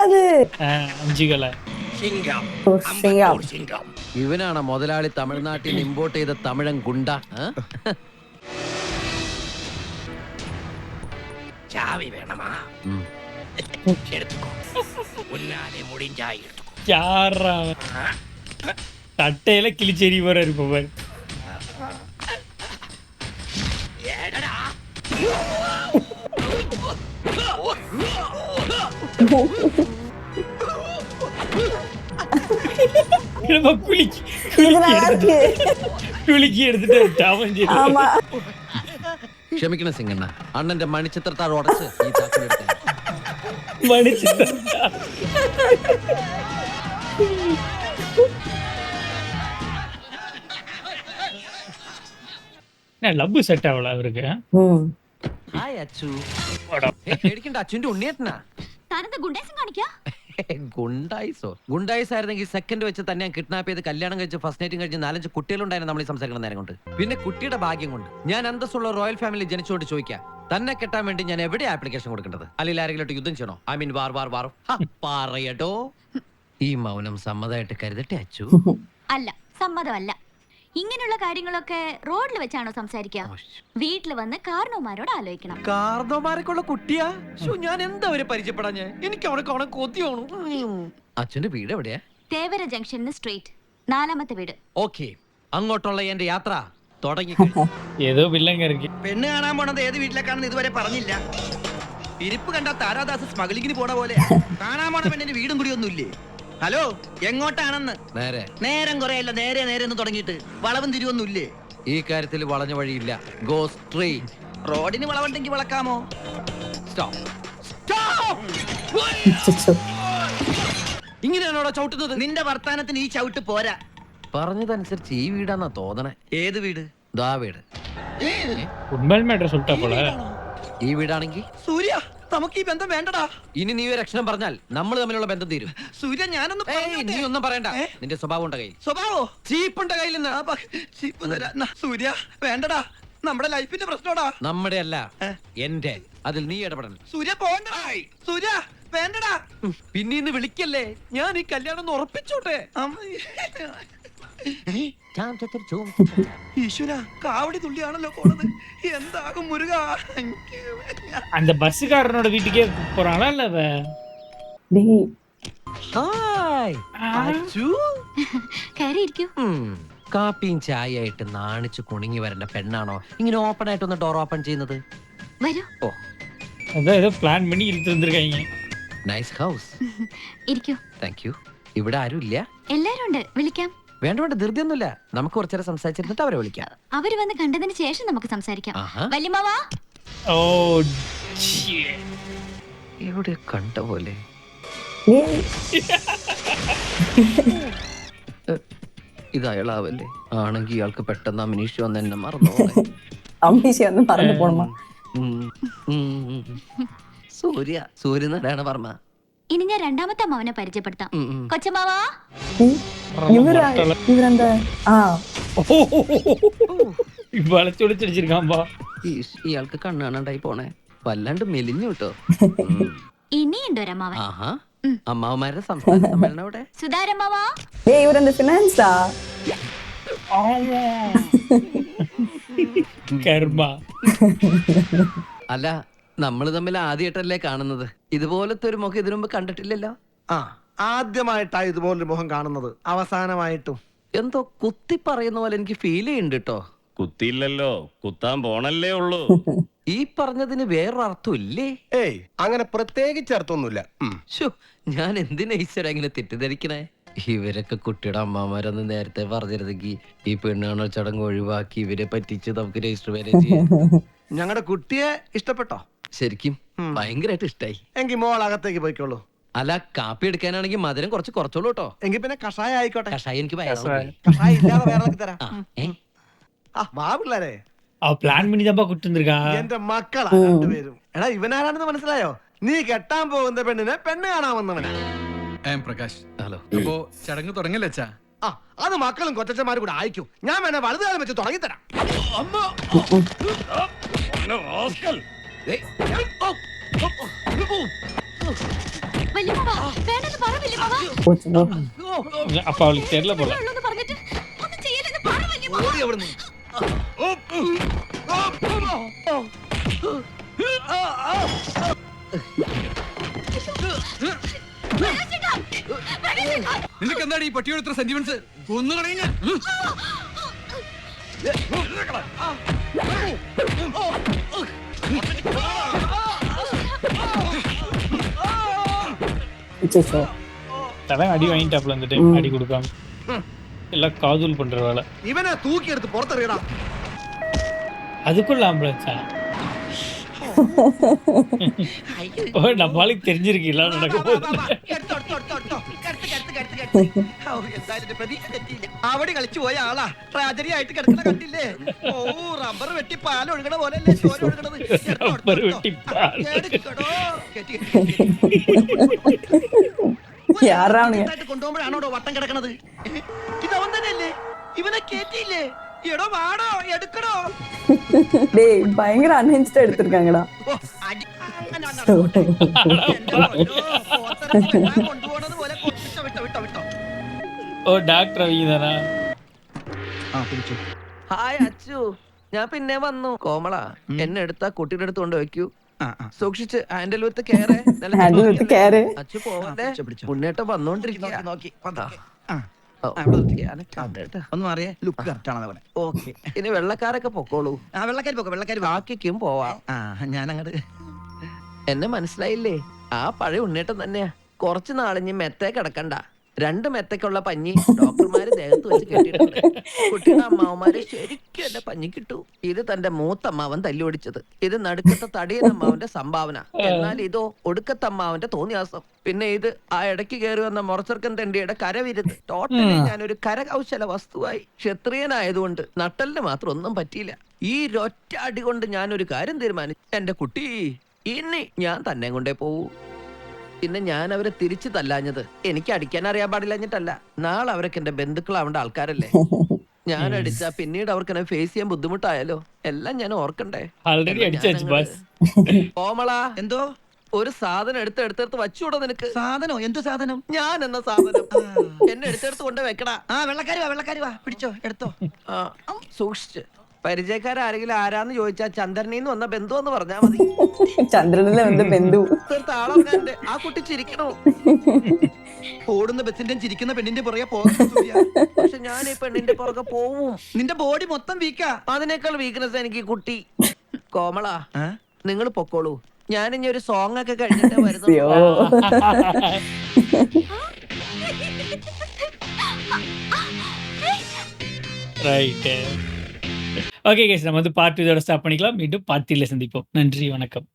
അത് 5 കള ഇവനാണ് മുതലാളി തമിഴ്നാട്ടിൽ ഇമ്പോർട്ട് ചെയ്ത തമിഴൻ ഗുണ്ട. ചാവി വേണമാ? തട്ടയില കിളിച്ചേരി പോലെ ഇരുപ്പ. കുലുക്കി എടുത്തിട്ട് ക്ഷമിക്കണം സിംഗണ്ണ. അണ്ണന്റെ മണിച്ചിത്രത്താഴ് ഉടച്ച് ഈ ചാക്കിലെടുത്ത ലബ് സെറ്റ് ആവള അവർക്ക്. പേടിക്കണ്ട, അച്ഛൻ്റെ ഉണ്ണിയേട്ടനാ. ഗുണ്ടായിസ് ആയിരുന്നെങ്കിൽ സെക്കൻഡ് വെച്ച് തന്നെ കിഡ്നാപ്പ് ചെയ്ത് കല്യാണം കഴിച്ച് ഫസ്റ്റ് നൈറ്റും കഴിച്ച് 4-5 കുട്ടികളുണ്ടായിരുന്നു നമ്മൾ ഈ സംസാരിക്കുന്ന നേരം കൊണ്ട്. പിന്നെ കുട്ടിയുടെ ഭാഗ്യം കൊണ്ട് ഞാൻ അന്തസ്സുള്ള റോയൽ ഫാമിലി ജനിച്ചുകൊണ്ട് ചോദിക്കാം, തന്നെ കെട്ടാൻ വേണ്ടി ഞാൻ എവിടെ ആപ്ലിക്കേഷൻ കൊടുക്കേണ്ടത്? അല്ലെങ്കിൽ ആരെങ്കിലും യുദ്ധം ചെയ്യണോ? ഐ മീൻ വാർ പറയട്ടോ. ഈ മൗനം സമ്മതമായിട്ട് കരുതട്ടെ അച്ചു? അല്ല, സമ്മതമല്ല. ഇങ്ങനെയുള്ള കാര്യങ്ങളൊക്കെ റോഡിൽ വെച്ചാണോ സംസാരിക്കുക? വീട്ടിൽ വന്ന് കാരണവന്മാരോട് ആലോചിക്കണം. കാർന്നോമാരൊക്കെയുള്ള കുട്ടിയാ? ഞാൻ എന്താ അവരെ പരിചയപ്പെടാഞ്ഞ്? എനിക്ക് അവിടെ കാണാൻ കൊതിയാണു. അച്ഛന്റെ വീട് എവിടെയാ? തേവര ജംഗ്ഷനിൽ സ്ട്രീറ്റ് 4ാമത്തെ വീട്. ഓക്കെ, അങ്ങോട്ടുള്ള എന്റെ യാത്ര തുടങ്ങി. ഏതോ വില്ലൻ കയറി. പെണ്ണ് കാണാൻ പോണത് ഏത് വീട്ടിലേക്കാണെന്ന് ഇതുവരെ പറഞ്ഞില്ല. ഇരിപ്പ് കണ്ട താരാദാസ് സ്മഗ്ലിങ്ങിന് പോണ പോലെ. കാണാൻ പോണ പെണ്ണിന്റെ വീടും കൂടി ഒന്നുമില്ലേ? ഹലോ, എങ്ങോട്ടാണെന്ന്? നേരെ. നേരം കുറയല്ല, നേരെ നേരെ എന്ന് തുടങ്ങിയിട്ട് വളവും തിരിവൊന്നുമില്ലേ? ഈ കാര്യത്തിൽ വളഞ്ഞ വഴിയില്ല. Go straight. റോഡിന് വളവുണ്ടെങ്കിൽ വളക്കാമോ? ഇങ്ങനെയാണോ ചവിട്ടുന്നത്? നിന്റെ വർത്താനത്തിന് ഈ ചവിട്ട് പോരാ. പറഞ്ഞതനുസരിച്ച് ഈ വീടാന്നാ തോന്നണേ. ഏത് വീട്? ദാ വീട്. ഉണ്മേൽമേട്ട സുട്ടാ പോള. ഈ വീടാണെങ്കിൽ സൂര്യ, നമുക്ക് ഈ ബന്ധം വേണ്ടടാ. ഇനി നീ ഒരു അക്ഷരം പറഞ്ഞാൽ നമ്മൾ തമ്മിലുള്ള ബന്ധം തീരും. സൂര്യ, ഞാനൊന്ന് നീ ഒന്നും പറയണ്ട. നിന്റെ സ്വഭാവം ഉണ്ട് കയ്യിൽ. സ്വഭാവോ? ചീപ്പുണ്ട് കയ്യിൽ നിന്ന്. സൂര്യ, വേണ്ടടാ. നമ്മുടെ ലൈഫിന്റെ പ്രശ്നോടാ. നമ്മുടെ അല്ല, എന്റെ. അതിൽ നീ ഇടപെടണം. സൂര്യ, പോണ്ട. സൂര്യ, വേണ്ടടാ. പിന്നീന്ന് വിളിക്കല്ലേ, ഞാൻ ഈ കല്യാണം ഉറപ്പിച്ചോട്ടെ. ഈശ്വര, കാവടി തുള്ളിയാണല്ലോ പോണത്. എന്താകും മുരുക? அந்த பஸ்ஸுக்காரனோட வீட்டுக்கே போறானா இல்ல அவ? டேய், ഹായ് അച്ചു. കയറി ഇരിക്കൂ. കാപ്പിയും ചായ ആയിട്ട് നാണിച്ച് കുണുങ്ങി വരേണ്ട പെണ്ണാണോ ഇങ്ങനെ ഓപ്പൺ ആയിട്ട് ഒന്ന് ഡോർ ഓപ്പൺ ചെയ്യുന്നത്? വരൂ. ഓ, அதான் ஏதோ பிளான் பண்ணி இழுத்து வந்திருக்காங்க. Nice house. ഇരിക്കൂ. Thank you. ഇവിടെ ആരും ഇല്ല? എല്ലാരും ഉണ്ട്. വിളിക്കാം. വേണ്ട വേണ്ട, ധൃതിയൊന്നുമില്ല. നമുക്ക് കുറച്ചേരം സംസാരിച്ചിരുന്നിട്ട് അവരെ വിളിക്കാം. അവര് വന്ന് കണ്ടതിന് ശേഷം നമുക്ക് സംസാരിക്കാം. ആഹാ. വല്യമ്മാവാ. ஓ എവിടെ കണ്ട പോലെ. ഇത് അയാളാവല്ലേ? ആണെങ്കിൽ ഇയാൾക്ക് പെട്ടെന്ന് അമിനീഷ് വന്ന് എന്നെ മറന്നു. அம்னிஷி வந்து மறந்து போணுமா? സൂര്യനാരായണ വർമ്മ. ഇനി ഞാൻ 2ാമത്തെ അമ്മാവനെ പരിചയപ്പെടുത്താം. കൊച്ചമ്മാവാ. இவரந்த വളച്ചൊടിച്ചടിച്ചിരിക്കാമ്പോ. ഇയാൾക്ക് കണ്ണ് കാണാണ്ടായി പോണേ. വല്ലാണ്ട് മെലിഞ്ഞു കേട്ടോ. ഇനിയുണ്ട് ഒരമ്മാവൻ. ആഹാ, അമ്മാവന്മാരുടെ സംസ്ഥാന സമ്മേളനം അവിടെ. സുധാരമ്മാവാ. ஏய், இவரந்த ஃபினான்ஸா? കർമ്മ. അല്ല, നമ്മൾ തമ്മിൽ ആദ്യമായിട്ടല്ലേ കാണുന്നത്? ഇതുപോലത്തെ ഒരു മുഖം ഇതിനു മുമ്പ് കണ്ടിട്ടില്ലല്ലോ. ആദ്യമായിട്ടാ ഇതുപോലൊരു മുഖം കാണുന്നത്. അവസാനമായിട്ടും എന്തോ കുത്തി പറയുന്ന പോലെ എനിക്ക് ഫീൽ ചെയ്യുന്നുണ്ട് കേട്ടോ. കുത്തിയില്ലല്ലോ, കുത്താൻ പോണല്ലേ ഉള്ളൂ. ഈ പറഞ്ഞതിന് വേറൊരു അർത്ഥം ഇല്ലേ? ഏയ്, അങ്ങനെ പ്രത്യേകിച്ച് അർത്ഥമൊന്നുമില്ല. ശോ, ഞാൻ എന്തിനാ ഈശ്വര ഇങ്ങനെ തെറ്റിദ്ധരിക്കണേ? ഇവരൊക്കെ കുട്ടിയുടെ അമ്മമാരൊന്ന് നേരത്തെ പറഞ്ഞിരുന്നെങ്കിൽ ഈ പെണ്ണുകാണൽ ചടങ്ങ് ഒഴിവാക്കി ഇവരെ പറ്റിച്ച് നമുക്ക് രജിസ്റ്റർ വരെ ചെയ്യാം. ഞങ്ങളുടെ കുട്ടിയെ ഇഷ്ടപ്പെട്ടോ? ശരിക്കും ഭയങ്കരമായിട്ട് ഇഷ്ടായി. എങ്കിൽ മോൾ അകത്തേക്ക് പോയിക്കോളൂ. അല്ല, കാപ്പി എടുക്കാനാണെങ്കിൽ മധുരം കുറച്ച് കുറച്ചോളൂ കേട്ടോ. എങ്കിൽ പിന്നെ കഷായ ആയിക്കോട്ടെ. കഷായം എനിക്ക് വയറാ. കഷായ ഇല്ലാതെ വേറെ തരാം. വാ പിള്ളേരെ, அவ பிளான் பண்ணி தான்ப்பா கூட்டு வந்திருக்கா. എന്റെ മക്കളാ രണ്ടുപേരും. എടാ, ഇവനാരാണെന്ന് മനസ്സിലായോ? നീ കെട്ടാൻ പോകുന്ന പെണ്ണിനെ പെണ്ണ് കാണാൻ വന്നവനാ. പ്രകാശ്, ഹലോ. അപ്പോ ചടങ്ങ് തുടങ്ങല്ലേ അച്ഛാ? അത് മക്കളും കൊച്ചന്മാരും കൂടെ അയക്കും. ഞാൻ വേണേ വലതുകാലം വെച്ച് തുടങ്ങിത്തരാം. വല്യമ്മാവാ, വേണ്ടെന്ന് പറ വല്യമ്മാവാ. அப்ப அவளுக்கு தெரியல போல. ഉള്ളൂന്ന് പറഞ്ഞിട്ട് ഒന്നും ചെയ്യല്ലെന്ന് പറ വല്യമ്മാവാ. ഓടി അവിടുന്ന്. നിനക്ക് എന്താണ് ഈ പട്ടിയോട് ഇത്ര സെന്റിമെന്റ്സ്? ഒന്നു കളയുക. தலை அடி வாங்கிட்டாப்ல இந்த டைம். அடி கொடுக்காம எல்லாம் காதல் பண்ற வேலை. ഇവനെ തൂക്കിയെടുത്ത് പുറത്തെറിയടാ. அதுக்குள்ள ஆம்பளச்சா? நம்மளுக்கு தெரிஞ்சிருக்கீங்களா நடக்க போகுது. അവിടെ കളിച്ചു പോയ ആളാ ട്രാജഡി ആയിട്ട് കിടക്കണ കണ്ടില്ലേ? ഓ, റബ്ബർ വെട്ടി പാൽ ഒഴുകണ പോലെ കൊണ്ടുപോകുമ്പോഴാണോ വട്ടം കിടക്കണത്? ഇതവൻ തന്നെയല്ലേ? ഇവനെ കേറ്റിയില്ലേ? എടോ വാടോ, എടുക്കണോ? டேய், பயங்கர அன்ஹிஞ்ச்டா எடுத்துருக்காங்கடா. ஓ, டாக்டர் அவங்க தானா? പിടിച്ചു. ഹായ് അച്ചു, ഞാൻ പിന്നെ വന്നു. കോമള എന്നെ എടുത്താ കുട്ടിയുടെ അടുത്ത് കൊണ്ട് വെക്കൂ. സൂക്ഷിച്ച് handle with care. Handle with care. Achu പോവല്ലേ, മുന്നേറ്റം വന്നോണ്ടിരിക്കുക. ഒന്ന് മാറിയേ, ലുക്ക് കറക്റ്റ് ആണ് അവിടെ. ഓക്കെ, ഇനി വെള്ളക്കാരൊക്കെ പൊക്കോളൂ. വെള്ളക്കാരി പോക്കെ, വെള്ളക്കാരി ബാക്കിക്കും പോവാം. ഞാൻ അങ്ങോട്ട്. എന്നെ മനസ്സിലായില്ലേ? ആ പഴയ ഉണ്ണേട്ടം തന്നെയാ. കുറച്ചു നാളിഞ്ഞ് മെത്തേ കിടക്കണ്ട. 2 മെത്തക്കുള്ള പഞ്ഞി ഡോക്ടർമാര് ദേഹത്ത് വെച്ച് കെട്ടിയിട്ടുണ്ട്. കുട്ടിയുടെ അമ്മാവന്മാരെ ശരിക്കും എന്റെ പഞ്ഞി കിട്ടു. ഇത് തന്റെ മൂത്തമ്മാവൻ തല്ലുപിടിച്ചത്. ഇത് നടുക്കത്തെ തടിയനമ്മാവന്റെ സംഭാവന. എന്നാൽ ഇതോ ഒടുക്കത്തമ്മാവന്റെ തോന്നിയാസം. പിന്നെ ഇത് ആ ഇടയ്ക്ക് കയറി വന്ന മൊറച്ചർക്കൻ തെണ്ടിയുടെ കരവിരുത്. ടോട്ടലി ഞാനൊരു കരകൗശല വസ്തുവായി. ക്ഷത്രിയനായതുകൊണ്ട് നട്ടലിന് മാത്രം ഒന്നും പറ്റിയില്ല. ഈ ഒറ്റ അടി കൊണ്ട് ഞാനൊരു കാര്യം തീരുമാനിച്ചു. എന്റെ കുട്ടി, ഇനി ഞാൻ തന്നെ കൊണ്ടേ പോവൂ. പിന്നെ ഞാൻ അവരെ തിരിച്ചു തല്ലാഞ്ഞത് എനിക്ക് അടിക്കാൻ അറിയാൻ പാടില്ലഞ്ഞിട്ടല്ല. നാളെ അവരൊക്കെ എന്റെ ബന്ധുക്കളാവേണ്ട ആൾക്കാരല്ലേ. ഞാൻ അടിച്ചാ പിന്നീട് അവർക്ക് എന്നെ ഫേസ് ചെയ്യാൻ ബുദ്ധിമുട്ടായാലോ. എല്ലാം ഞാൻ ഓർക്കണ്ടേ. കോമള, എന്തോ ഒരു സാധനം എടുത്തെടുത്ത് വച്ചൂടോ നിനക്ക്? സാധനോ? എന്ത് സാധനം? ഞാൻ എന്ന സാധനം എന്നെ എടുത്തെടുത്ത് കൊണ്ട് വെക്കടാ. വെള്ളക്കാരി വാ, പിടിച്ചോ, എടുത്തോ. സൂക്ഷിച്ച്. പരിചയക്കാരെങ്കിലും ആരാന്ന് ചോദിച്ചാ ചന്ദ്രനിന്ന് വന്ന ബന്ധു എന്ന് പറഞ്ഞാ മതി. ചന്ദ്രനിലെ വന്ന ബന്ധു. താളെ ആ കുട്ടി ചിരിക്കണോ? ഓടുന്ന ബസിന്റെ ചിരിക്കുന്ന പെണ്ണിന്റെ പുറകെ പോകാൻ. പക്ഷെ ഞാൻ ഈ പെണ്ണിന്റെ പുറകെ പോവും. നിന്റെ ബോഡി മൊത്തം വീക്കാ. അതിനേക്കാൾ വീക്ക്നെസ് എനിക്ക് കുട്ടി. കോമള, നിങ്ങൾ പൊക്കോളൂ. ഞാൻ ഇനി ഒരു സോങ് ഒക്കെ കഴിഞ്ഞിട്ട് വരുന്നു. ரைட். ஓகே கேஸ், நம்ம வந்து பார்ட் 2 இதோட ஸ்டாப் பண்ணிக்கலாம். மீண்டும் பார்ட் 3ல சந்திப்போம். நன்றி, வணக்கம்.